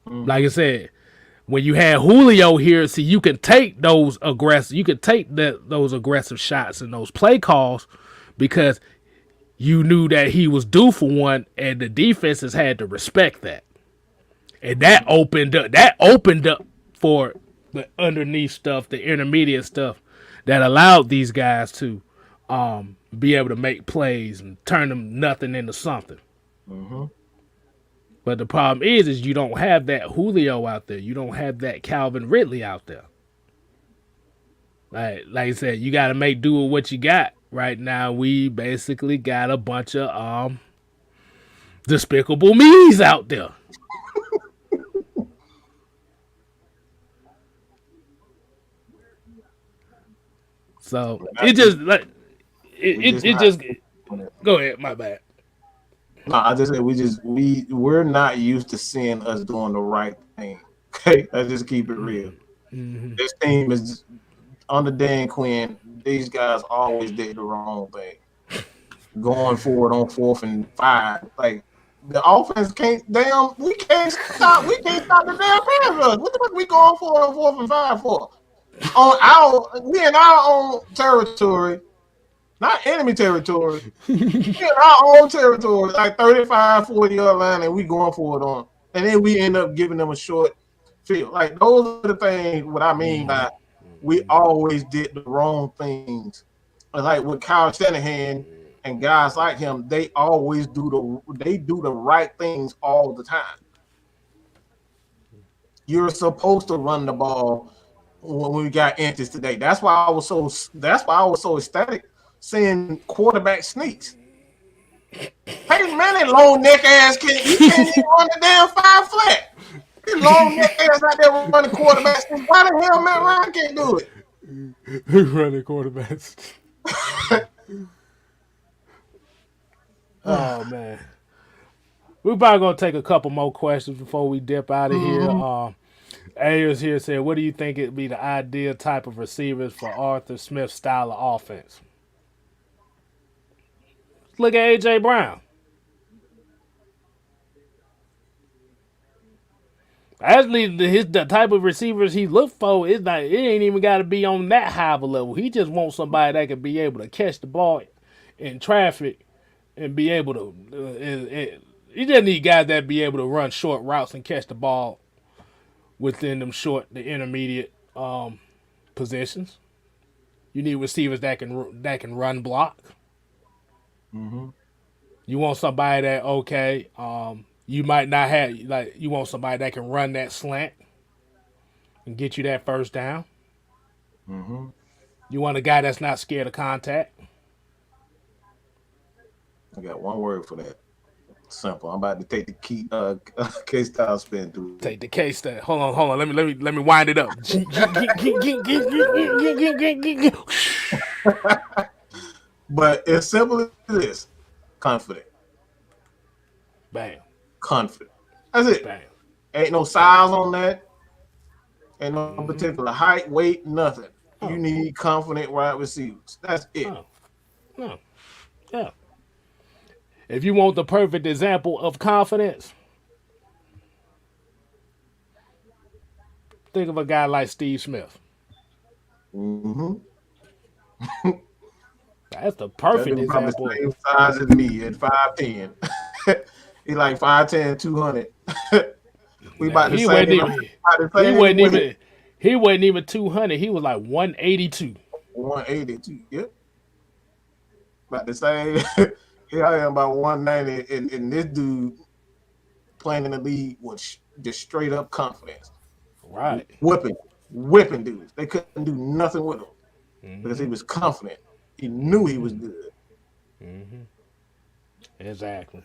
Mm-hmm. Like I said, when you had Julio here, see, you can take those those aggressive shots and those play calls because you knew that he was due for one, and the defenses had to respect that. And that opened up for the underneath stuff, the intermediate stuff that allowed these guys to be able to make plays and turn them nothing into something. Mm-hmm. But the problem is you don't have that Julio out there. You don't have that Calvin Ridley out there. Like I said, you got to make do with what you got. Right now, we basically got a bunch of despicable me's out there. So it just like it just go ahead. My bad. No, I just said we're not used to seeing us doing the right thing. Okay, let's just keep it real. Mm-hmm. This team is under Dan Quinn. These guys always did the wrong thing. Going forward on 4th and 5, like the offense can't. We can't stop. We can't stop the damn pass rush. What the fuck we going for on 4th and 5 for? We in our own territory. Not enemy territory. In our own territory, like 35, 40-yard line, and we going for it on. And then we end up giving them a short field. Like, those are the things, what I mean by we always did the wrong things. Like with Kyle Shanahan and guys like him, they always do the right things all the time. You're supposed to run the ball when we got inches today. That's why I was so ecstatic seeing quarterback sneaks. Hey man, that long neck ass can't even run the damn 5 flat. This long neck ass out there running quarterback sneaks. Why the hell Matt Ryan can't do it? Running quarterbacks. Oh man. We're probably gonna take a couple more questions before we dip out of here. Ayers here said, what do you think it'd be the ideal type of receivers for Arthur Smith's style of offense? Look at AJ Brown. Actually, the type of receivers he looked for is not. It ain't even got to be on that high of a level. He just wants somebody that can be able to catch the ball in traffic and be able to. You just need guys that be able to run short routes and catch the ball within them the intermediate positions. You need receivers that can run block. Mm-hmm. You want somebody that you might not have you want somebody that can run that slant and get you that first down. Mm-hmm. You want a guy that's not scared of contact. I got one word for that. Simple. I'm about to take the key K-Style spin through. Take the case that. Hold on. Let me wind it up. But as simple as this, confident. Bam. Confident. That's it. Bam. Ain't no size on that. Ain't no particular height, weight, nothing. You need confident wide receivers. That's it. No. Yeah. If you want the perfect example of confidence, think of a guy like Steve Smith. Mm-hmm. That's the perfect That probably example. the same size as me at 5'10". He like 5'10", 200. We about to say he wasn't even 200. He was like 182. 182. Yep. About the same. Here I am about 190, and this dude playing in the league with just straight up confidence. Right. Whipping dudes. They couldn't do nothing with him because he was confident. He knew he was good. Mm-hmm. Exactly.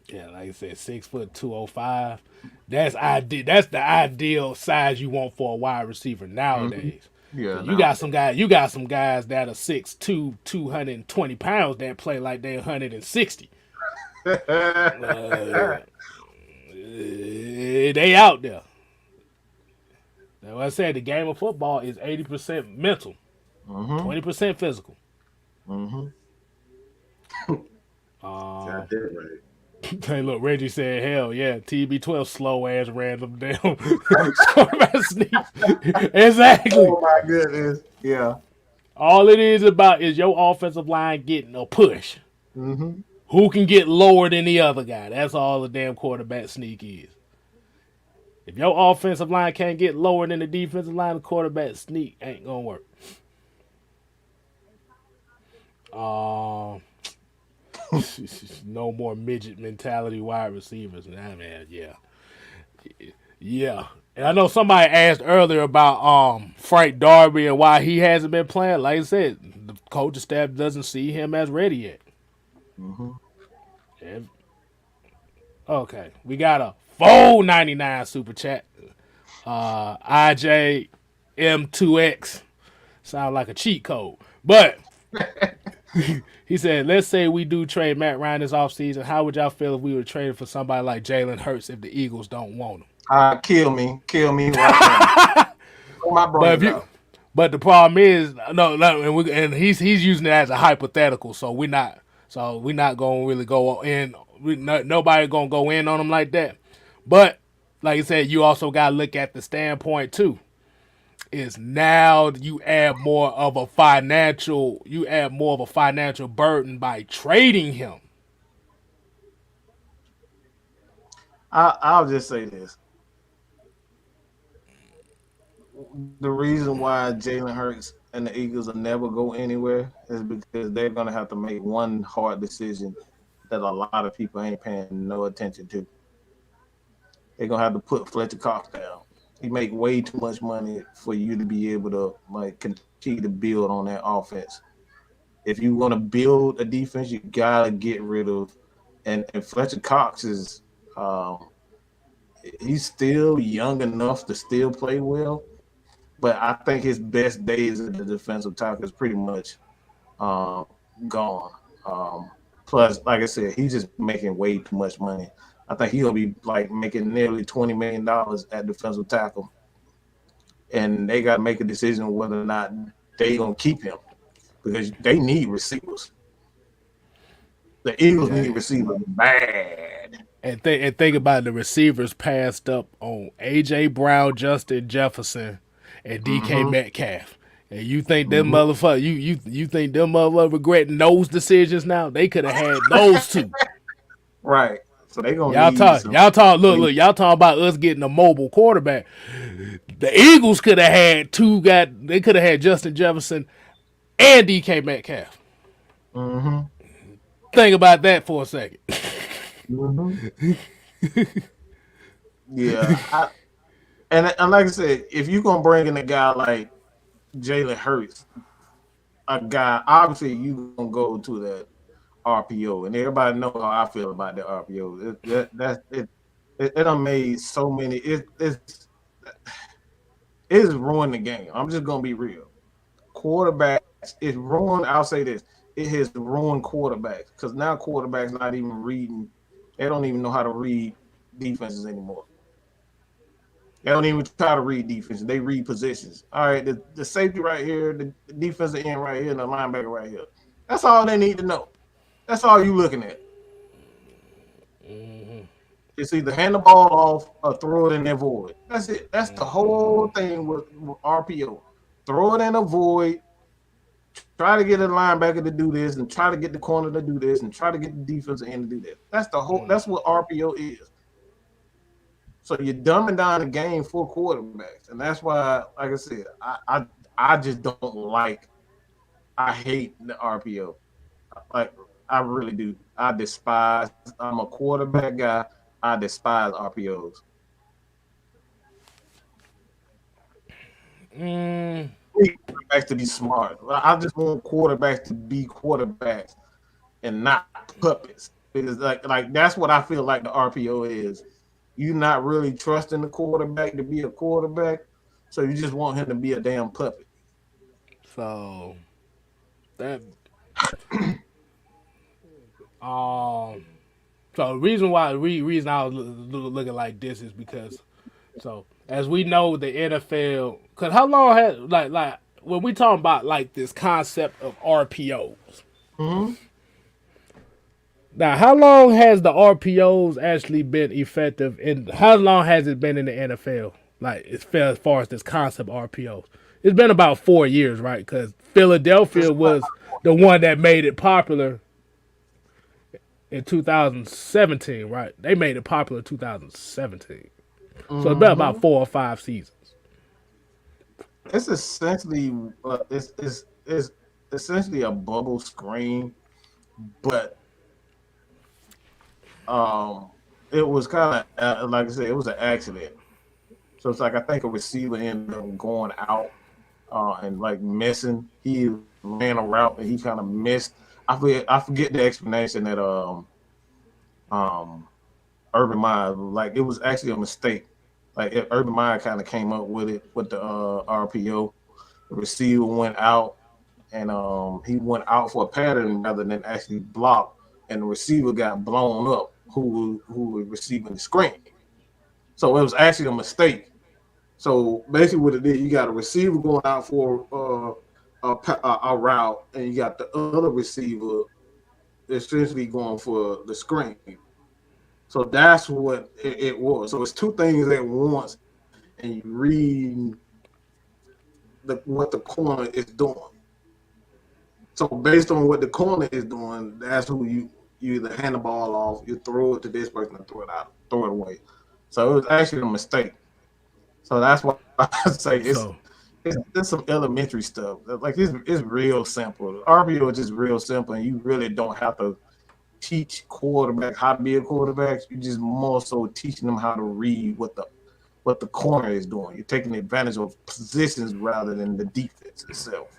Yeah, like I said, 6'2", 205. That's ideal. That's the ideal size you want for a wide receiver nowadays. Yeah, you got some guys. You got some guys that are 6'2", 220 pounds that play like they're 160. They out there. Like I said, the game of football is 80% mental, 20% physical. Got that right. Hey, look, Reggie said, hell yeah, TB12 slow ass random damn quarterback sneak. Exactly. Oh my goodness. Yeah. All it is about is your offensive line getting a push. Mm-hmm. Who can get lower than the other guy? That's all the damn quarterback sneak is. If your offensive line can't get lower than the defensive line, the quarterback sneak ain't gonna work. Um, no more midget mentality wide receivers. Nah, man, yeah, yeah. And I know somebody asked earlier about Frank Darby and why he hasn't been playing. Like I said, the coaching staff doesn't see him as ready yet. Mm-hmm. If- okay, we got a 4.99 super chat. IJ M2X sound like a cheat code, but he said, let's say we do trade Matt Ryan this offseason. How would y'all feel if we were traded for somebody like Jalen Hurts if the Eagles don't want him? Kill me right now. Pull my But if brains you, out. but the problem is, no, and he's using it as a hypothetical, so we're not gonna really go in. Nobody gonna go in on him like that. But like I said, you also gotta look at the standpoint too. Is now you add more of a financial burden by trading him. I'll just say this: the reason why Jalen Hurts and the Eagles will never go anywhere is because they're gonna have to make one hard decision that a lot of people ain't paying no attention to. They're gonna have to put Fletcher Cox down. He make way too much money for you to be able to like continue to build on that offense. If you want to build a defense, you gotta get rid of and Fletcher Cox is he's still young enough to still play well, but I think his best days at the defensive tackle is pretty much um, gone. Plus, like I said, he's just making way too much money. I think he'll be like making nearly $20 million at defensive tackle, and they got to make a decision whether or not they gonna keep him because they need receivers. The Eagles Yeah. need receivers bad. And think about the receivers passed up on AJ Brown, Justin Jefferson, and DK Mm-hmm. Metcalf. And you think them Mm-hmm. motherfuckers you think them motherfuckers regretting those decisions now? They could have had those two. Right. So they gonna need some. Y'all talk about us getting a mobile quarterback. The Eagles could have had they could have had Justin Jefferson and DK Metcalf. Mm-hmm. Think about that for a second. Mm-hmm. Yeah. And like I said, if you're gonna bring in a guy like Jalen Hurts, a guy obviously you gonna go to that RPO, and everybody know how I feel about the RPO. It done made so many. It's ruined the game. I'm just gonna be real. Quarterbacks, it ruined. I'll say this: it has ruined quarterbacks because now quarterbacks not even reading. They don't even know how to read defenses anymore. They don't even try to read defenses. They read positions. All right, the safety right here, the defensive end right here, and the linebacker right here. That's all they need to know. That's all you looking at. It's either hand the ball off or throw it in their void. That's it. That's the whole thing with RPO. Throw it in a void. Try to get a linebacker to do this, and try to get the corner to do this, and try to get the defensive end to do that. That's the whole. That's what RPO is. So you're dumbing down the game for quarterbacks, and that's why, like I said, I just don't like. I hate the RPO. Like I really do. I despise. I'm a quarterback guy. I despise RPOs. Mm, I need quarterbacks to be smart. I just want quarterbacks to be quarterbacks and not puppets. Because like that's what I feel like the RPO is. You're not really trusting the quarterback to be a quarterback, so you just want him to be a damn puppet. so that um so the reason I was looking like this is because so as we know the NFL because how long has like when we talking about like this concept of RPOs. Mm-hmm. Now, how long has the RPOs actually been effective, and how long has it been in the NFL? Like as far as this concept of RPOs, it's been about 4 years, right? Because Philadelphia was the one that made it popular in 2017, right? They made it popular in 2017, so it's been about Mm-hmm. 4 or 5 seasons. It's essentially it's essentially a bubble screen, but it was kind of like I said, it was an accident. So it's like I think a receiver ended up going out and like missing. He ran a route and he kind of missed. I forget the explanation that um Urban Meyer, like it was actually a mistake. Like Urban Meyer kind of came up with it with the RPO. The receiver went out and he went out for a pattern rather than actually block, and the receiver got blown up. Who was receiving the screen? So it was actually a mistake. So basically, what it did, you got a receiver going out for a route, and you got the other receiver essentially going for the screen. So that's what it was. So it's two things at once, and you read what the corner is doing. So based on what the corner is doing, that's who you either hand the ball off, you throw it to this person, and throw it out, throw it away. So it was actually a mistake. So that's why I say So it's some elementary stuff. Like it's real simple. RPO is just real simple, and you really don't have to teach quarterback how to be a quarterback. You just more so teaching them how to read what the corner is doing. You're taking advantage of positions rather than the defense itself.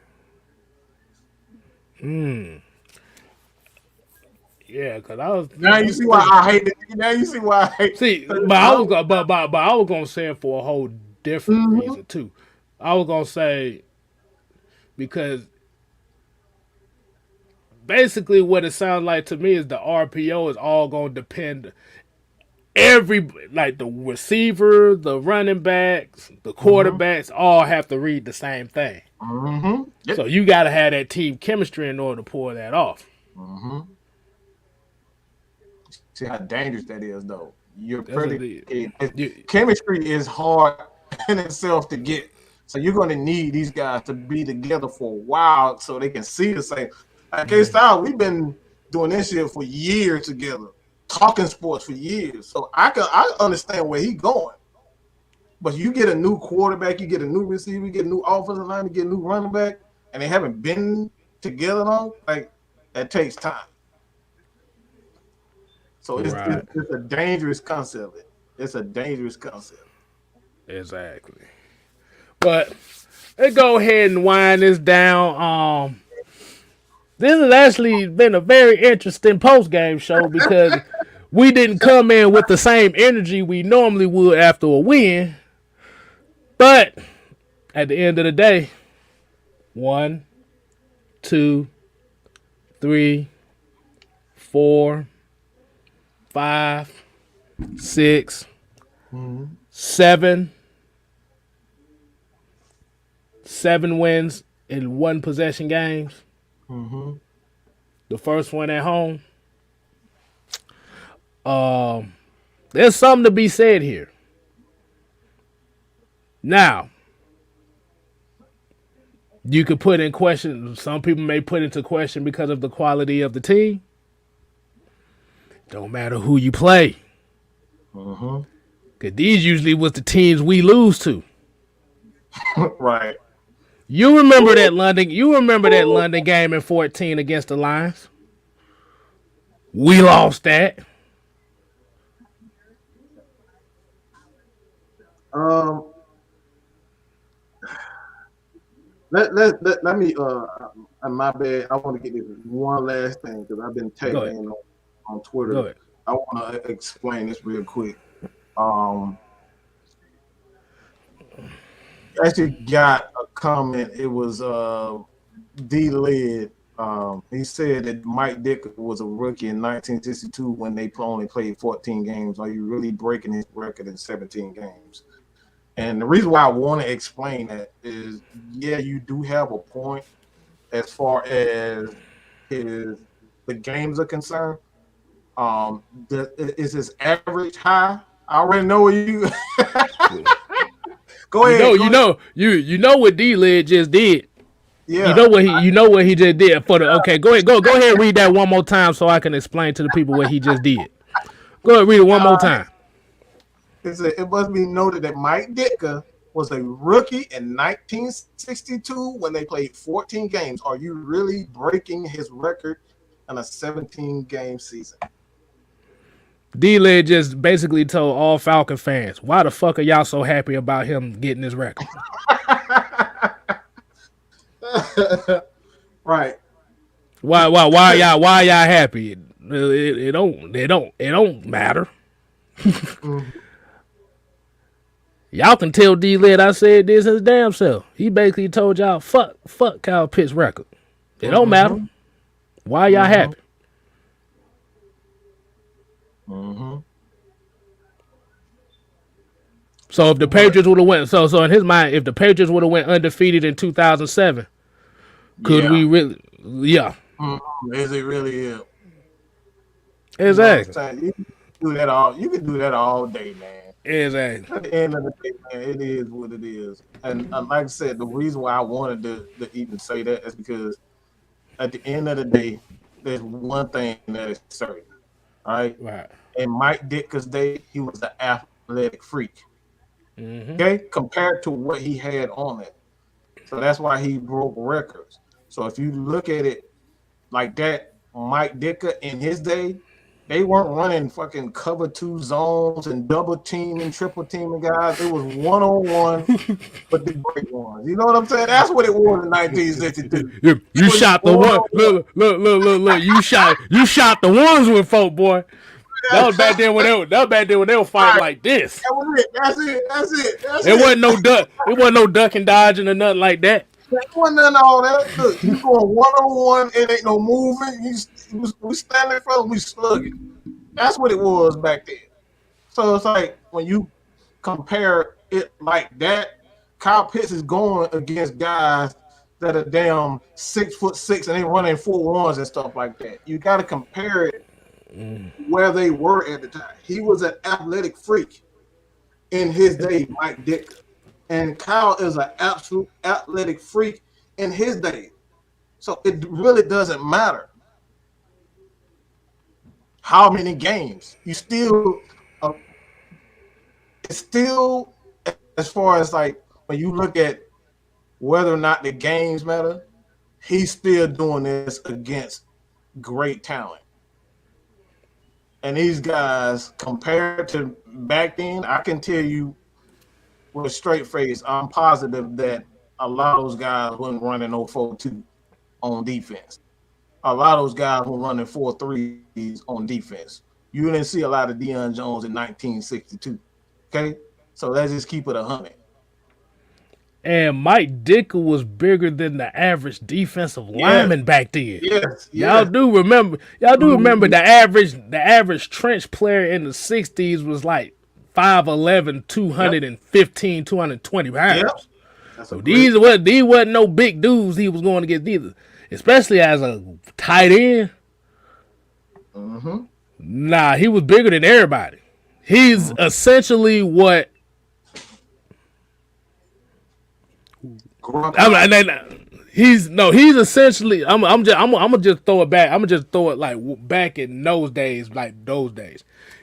yeah, because I was Now you see why I hate it. Now you see why I hate see, it. but I was but I was gonna say it for a whole different Mhm. reason too. I was gonna say because basically what it sounds like to me is the RPO is all gonna depend every like the receiver, the running backs, the Mhm. quarterbacks all have to read the same thing. Mhm. So Yep. you got to have that team chemistry in order to pull that off. Mhm. See how dangerous that is, though. You're That's what pretty. the you, Chemistry is hard in itself to get. So you're going to need these guys to be together for a while so they can see the same. Like K Style, we've been doing this shit for years together, talking sports for years. So I understand where he's going. But you get a new quarterback, you get a new receiver, you get a new offensive line, you get a new running back, and they haven't been together long. Like that takes time. So it's, right, it's, it's a dangerous concept. It's a dangerous concept. exactly. But let's go ahead and wind this down. This has actually been a very interesting post game show because we didn't come in with the same energy we normally would after a win. But at the end of the day, one, two, three, four, five, six, Mm-hmm. seven, seven wins in one possession games. Mm-hmm. The first one at home. There's something to be said here. Now, you could put in question, some people may put into question because of the quality of the team. Don't matter who you play. Mm-hmm. Because these usually was the teams we lose to. Right. You remember that London game in 14 against the Lions? We lost that. Um. Let me. My bad. I want to get this one last thing because I've been Go tagged ahead. in on Go Twitter. ahead. I want to explain this real quick. Um. Actually got a comment. It was D Led. He said that Mike Dick was a rookie in 1962 when they only played 14 games. Are you really breaking his record in 17 games? And the reason why I want to explain that is, yeah, you do have a point as far as his the games are concerned. Is his average high? I already know where you. Go ahead. Go ahead. You know what D Lid just did. Yeah. You know what he just did for the okay. Go ahead and read that one more time so I can explain to the people what he just did. Go ahead, read it one more time. It must be noted that Mike Ditka was a rookie in 1962 when they played 14 games. Are you really breaking his record in a 17-game season? D-Led just basically told all Falcon fans, why the fuck are y'all so happy about him getting his record? Right. Why y'all happy? It don't matter. Mhm. Y'all can tell D-Led I said this his damn self. He basically told y'all, fuck Kyle Pitts' record. It don't matter. Why y'all happy? Mm-hmm. So if the Patriots would have went, so in his mind, if the Patriots would have went undefeated in 2007, could we really? Yeah. Is it really is? Exactly. You can do that all. You can do that all day, man. Exactly. At the end of the day, man, it is what it is. And like I said, the reason why I wanted to even say that is because at the end of the day, there's one thing that is certain, right? Right. In Mike Ditka's day, he was an athletic freak. Mm-hmm. Okay, compared to what he had on it. So that's why he broke records. So if you look at it like that, Mike Ditka in his day, they weren't running fucking cover 2 zones and double teaming, triple teaming guys. It was 1-on-1 but the great ones. You know what I'm saying? That's what it was in 1962. You shot the one. Look. You shot the ones with folk, boy. That was back then when they were fighting like this. That was it. That's It it. wasn't no duck. It wasn't no duck and dodging or nothing like that. There wasn't none of all that. Look, you going 1-on-1, it ain't no movement. We standing in front, we slugging. That's what it was back then. So it's like when you compare it like that, Kyle Pitts is going against guys that are damn 6'6" and they running 4-1s and stuff like that. You got to compare it where they were at the time. He was an athletic freak in his day, Mike Dick. And Kyle is an absolute athletic freak in his day. So it really doesn't matter how many games. You still, it's still, as far as like when you look at whether or not the games matter, he's still doing this against great talent. And these guys, compared to back then, I can tell you with a straight face, I'm positive that a lot of those guys weren't running 0-4-2 on defense. A lot of those guys were running 4-3s on defense. You didn't see a lot of Deion Jones in 1962. Okay? So let's just keep it 100. And Mike Ditka was bigger than the average defensive lineman back then. Yes. Y'all do remember the average trench player in the 60s was like 5'11", 215, 220 pounds. Yep. So these wasn't no big dudes he was going to get either. Especially as a tight end. Mm-hmm. Nah, he was bigger than everybody. He's essentially what he's essentially. I'm gonna just throw it back. I'm gonna just throw it like back in those days,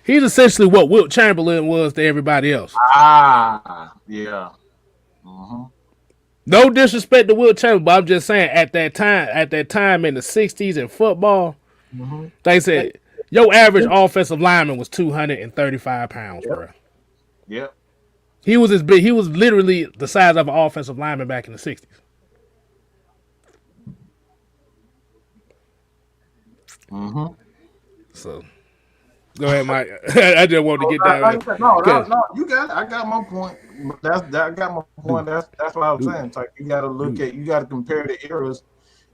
He's essentially what Wilt Chamberlain was to everybody else. Yeah. Mm-hmm. No disrespect to Wilt Chamberlain, but I'm just saying at that time in the 60s in football, they said your average offensive lineman was 235 pounds, bro. Yep. He was as big. He was literally the size of an offensive lineman back in the 60s. Mm-hmm. So, go ahead, Mike. I just wanted to get that. No, you got it. I got my point. I got my point. That's what I was saying. It's like you got to you got to compare the eras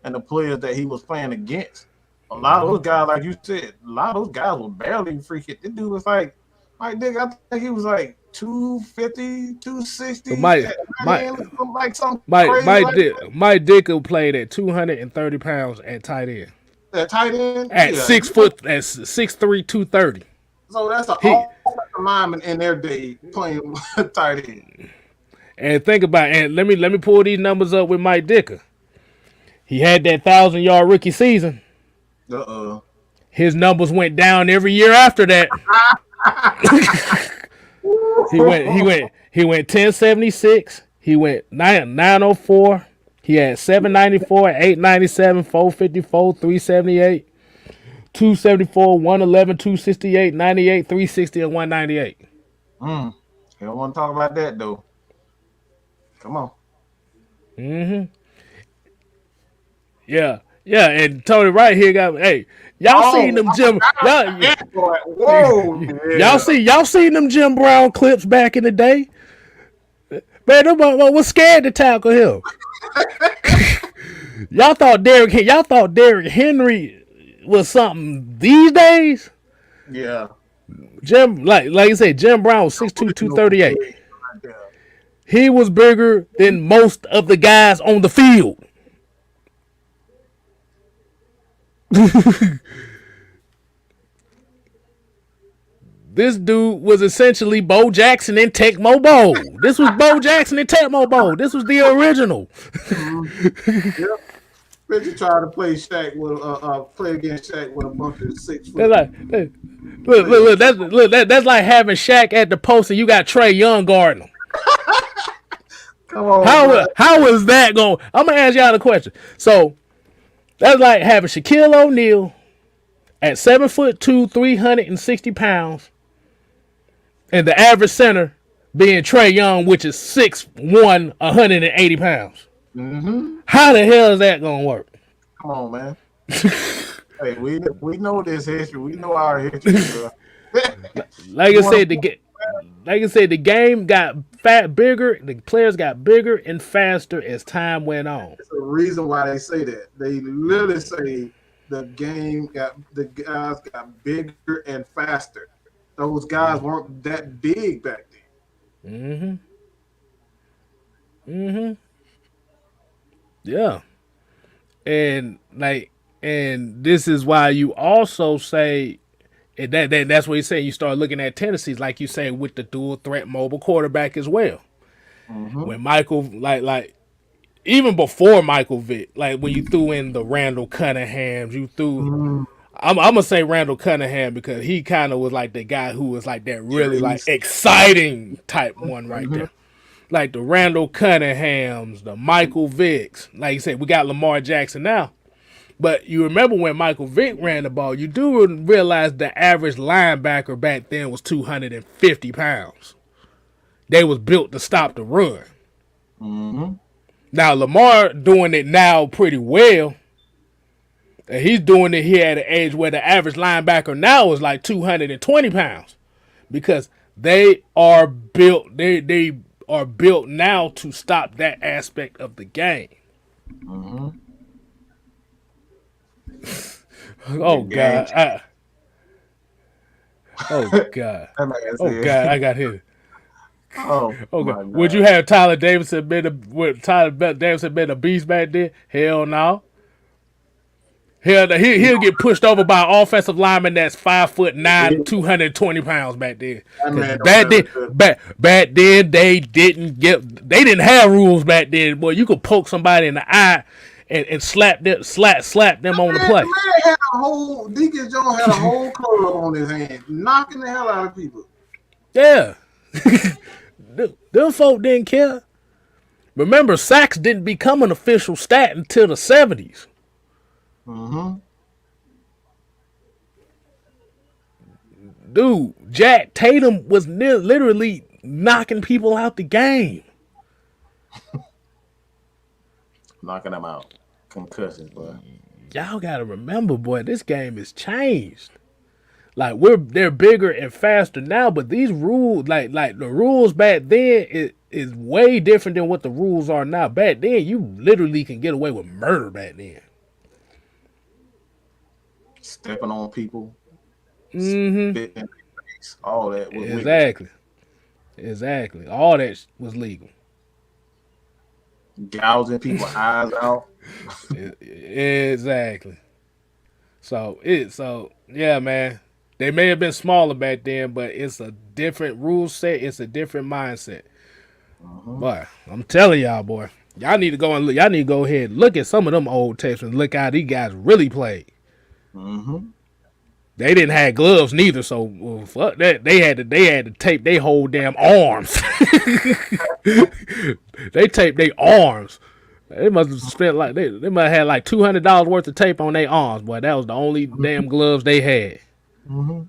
and the players that he was playing against. A lot of those guys, like you said, a lot of those guys were barely freaking. This dude was like, Mike Dick, I think he was like 250, 260. Mike Dick played at 230 pounds at tight end. At tight end? At 6'3", 230. So that's an offensive lineman in their day playing tight end. And think about it, and let me pull these numbers up with Mike Dicker. He had that 1,000-yard rookie season. His numbers went down every year after that. He went 1076. He went 904. He had 794, 897, 454, 378, 274, 111, 268, 98, 360, and 198. You don't want to talk about that though. Come on. Yeah. Yeah, and Tony Wright here got y'all seen them Jim Whoa, y'all seen them Jim Brown clips back in the day? Man, them was scared to tackle him. Y'all thought Derrick Henry was something these days? Yeah. Jim, like you said, Jim Brown was 6'2", 238. He was bigger than most of the guys on the field. This dude was essentially Bo Jackson and Tecmo Bowl. This was Bo Jackson and Tecmo Bowl. This was the original. Yep. Richard tried to play Shaq with play against Shaq with a bunch of 6 foot. That's like having Shaq at the post and you got Trae Young guarding him. Come on. How is that going? I'm gonna ask y'all a question. So that's like having Shaquille O'Neal at 7'2", 360 pounds, and the average center being Trae Young, which is 6'1", 180 pounds. How the hell is that gonna work? Come on, man. Hey, we know this history. We know our history. Like I said, the game got bigger. The players got bigger and faster as time went on. There's a reason why they say that. They literally say the guys got bigger and faster. Those guys weren't that big back then. Yeah. And this is why you also say that's what you say. You start looking at tendencies, like you say, with the dual threat mobile quarterback as well. When Michael, like even before Michael Vick, like when you threw in the Randall Cunninghams, you threw. I'm gonna say Randall Cunningham because he kind of was like the guy who was like that really like exciting type one right there. Like the Randall Cunninghams, the Michael Vicks. Like you said, we got Lamar Jackson now. But you remember when Michael Vick ran the ball, you do realize the average linebacker back then was 250 pounds. They was built to stop the run. Now, Lamar doing it now pretty well. And he's doing it here at an age where the average linebacker now is like 220 pounds. Because they are built, they are built now to stop that aspect of the game. Oh God! Oh God! I got hit. Oh God! Would you have Tyler Davidson been a beast back then? Hell no. He'll get pushed over by an offensive lineman that's 5'9", 220 pounds back then. Back then they didn't have rules back then. Boy, you could poke somebody in the eye and slap them on the play. Deacon Jones had a whole club on his hand, knocking the hell out of people. Yeah. Them folk didn't care. Remember, sacks didn't become an official stat until the 70s. Dude, Jack Tatum was literally knocking people out the game. Knocking them out. Concussions, boy. Y'all gotta remember, boy, this game has changed. Like they're bigger and faster now, but these rules, like the rules back then, is way different than what the rules are now. Back then, you literally can get away with murder back then. Stepping on people, spitting in their face, all that. Exactly. All that was legal. Gouging people's eyes out. Exactly. So yeah, man. They may have been smaller back then, but it's a different rule set. It's a different mindset. Boy, I'm telling y'all, boy, y'all need to go ahead and look at some of them old tapes and look how these guys really played. They didn't have gloves neither, so well, fuck that. They had to tape their whole damn arms. They taped their arms. They must have spent like they might have had like $200 worth of tape on their arms, boy. That was the only damn gloves they had. Mm-hmm.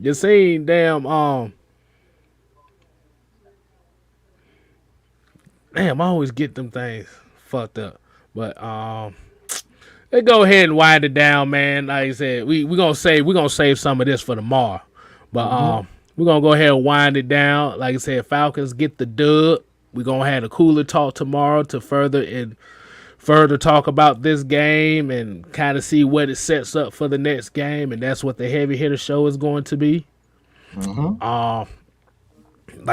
You seen damn, I always get them things fucked up. But let's go ahead and wind it down, man. Like I said, we gonna save some of this for tomorrow. But we're gonna go ahead and wind it down. Like I said, Falcons get the dub. We're gonna have a cooler talk tomorrow to further talk about this game and kind of see what it sets up for the next game, and that's what the heavy hitter show is going to be. Like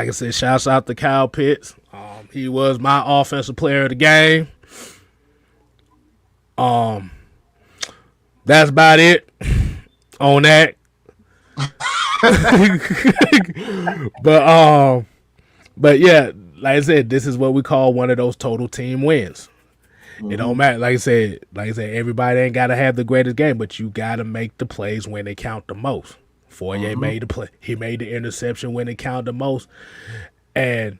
I said, shouts out to Kyle Pitts. He was my offensive player of the game. That's about it on that. but yeah, like I said, this is what we call one of those total team wins. It don't matter. Like I said, everybody ain't gotta have the greatest game, but you gotta make the plays when they count the most. Fourier made the play. He made the interception when it counted the most, and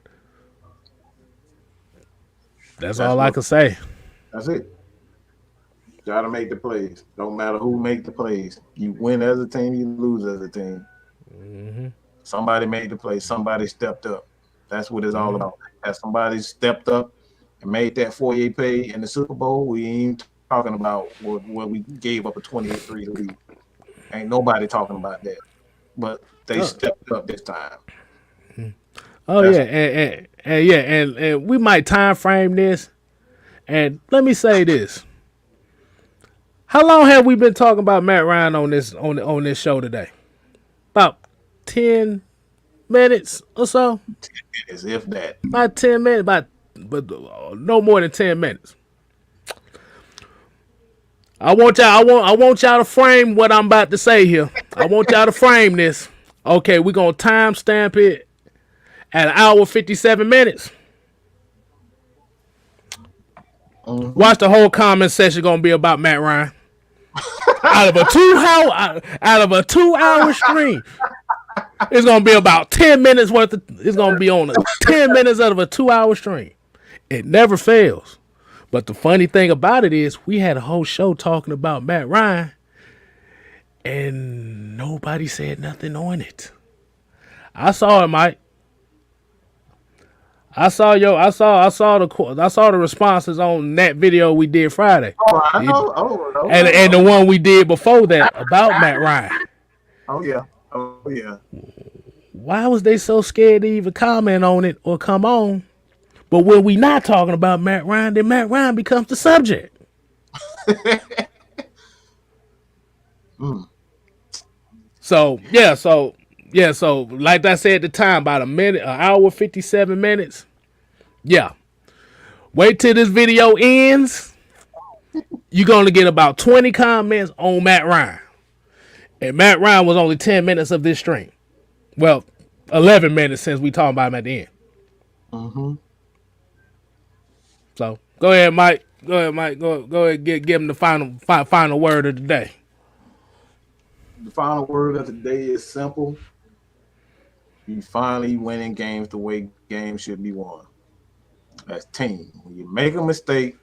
that's all I can say. That's it. Gotta make the plays. Don't matter who make the plays. You win as a team, you lose as a team. Somebody made the play. Somebody stepped up. That's what it's all about. As somebody stepped up and made that Fourier pay in the Super Bowl, we ain't talking about what we gave up a 28-3 lead. Ain't nobody talking about that. But they stepped up this time. Oh and we might time frame this. And let me say this: how long have we been talking about Matt Ryan on this show today? About 10 minutes or so. 10 minutes, if that. About 10 minutes, but no more than 10 minutes. I want y'all to frame what I'm about to say here. I want y'all to frame this. Okay, we're gonna timestamp it at 1 hour 57 minutes. Watch the whole comment section gonna be about Matt Ryan. out of a 2 hour stream, it's gonna be about 10 minutes worth of. It's gonna be on 10 minutes out of a 2 hour stream. It never fails. But the funny thing about it is, we had a whole show talking about Matt Ryan, and nobody said nothing on it. I saw it, Mike. I saw the responses on that video we did Friday. Oh, I know. And the one we did before that about Matt Ryan. Oh yeah. Why was they so scared to even comment on it or come on? But when we not talking about Matt Ryan, then Matt Ryan becomes the subject. So like I said at the time, about an hour 57 minutes. Yeah. Wait till this video ends. You're gonna get about 20 comments on Matt Ryan. And Matt Ryan was only 10 minutes of this stream. Well, 11 minutes since we talking about him at the end. So go ahead, Mike. Go ahead, give him the final word of the day. The final word of the day is simple. You finally winning games the way games should be won. As team. When you make a mistake,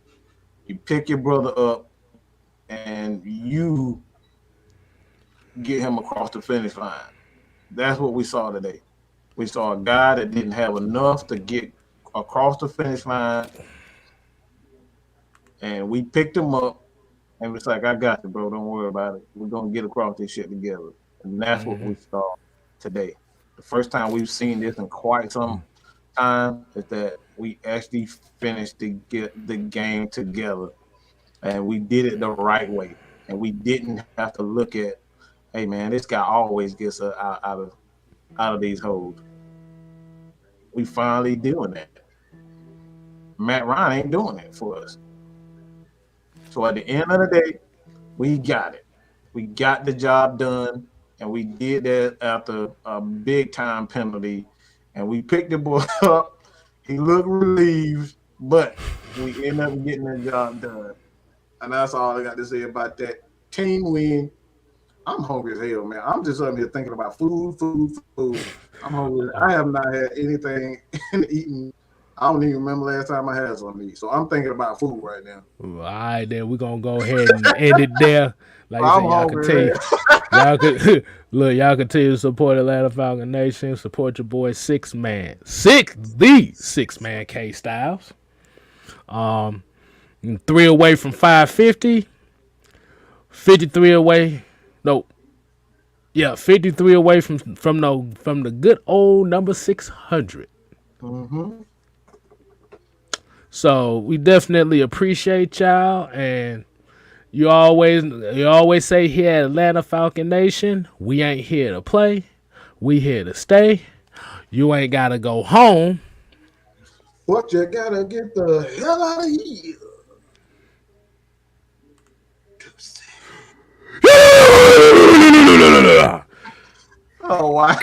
you pick your brother up and you get him across the finish line. That's what we saw today. We saw a guy that didn't have enough to get across the finish line, and we picked him up, and it's like, I got you, bro. Don't worry about it. We're going to get across this shit together. And that's what we saw today. The first time we've seen this in quite some time is that we actually finished to get the game together, and we did it the right way. And we didn't have to look at, hey, man, this guy always gets out of these holes. We finally doing that. Matt Ryan ain't doing that for us. So at the end of the day, we got it. We got the job done, and we did that after a big-time penalty, and we picked the boy up. He looked relieved, but we ended up getting the job done. And that's all I got to say about that. Team win. I'm hungry as hell, man. I'm just up here thinking about food. I'm hungry. I have not had anything eaten. I don't even remember last time I had something to eat. So I'm thinking about food right now. All right, then we're gonna go ahead and end it there. Like I I'm said, y'all hungry. continue. Y'all could look. Y'all continue to support Atlanta Falcon Nation. Support your boy Six Man K Styles. 3 away from 550. 53 away. No. Yeah, 53 away from the good old number 600. Mm-hmm. So we definitely appreciate y'all, and you always say here at Atlanta Falcon Nation, we ain't here to play, we here to stay. You ain't gotta go home. But you gotta get the hell out of here. Oh, why?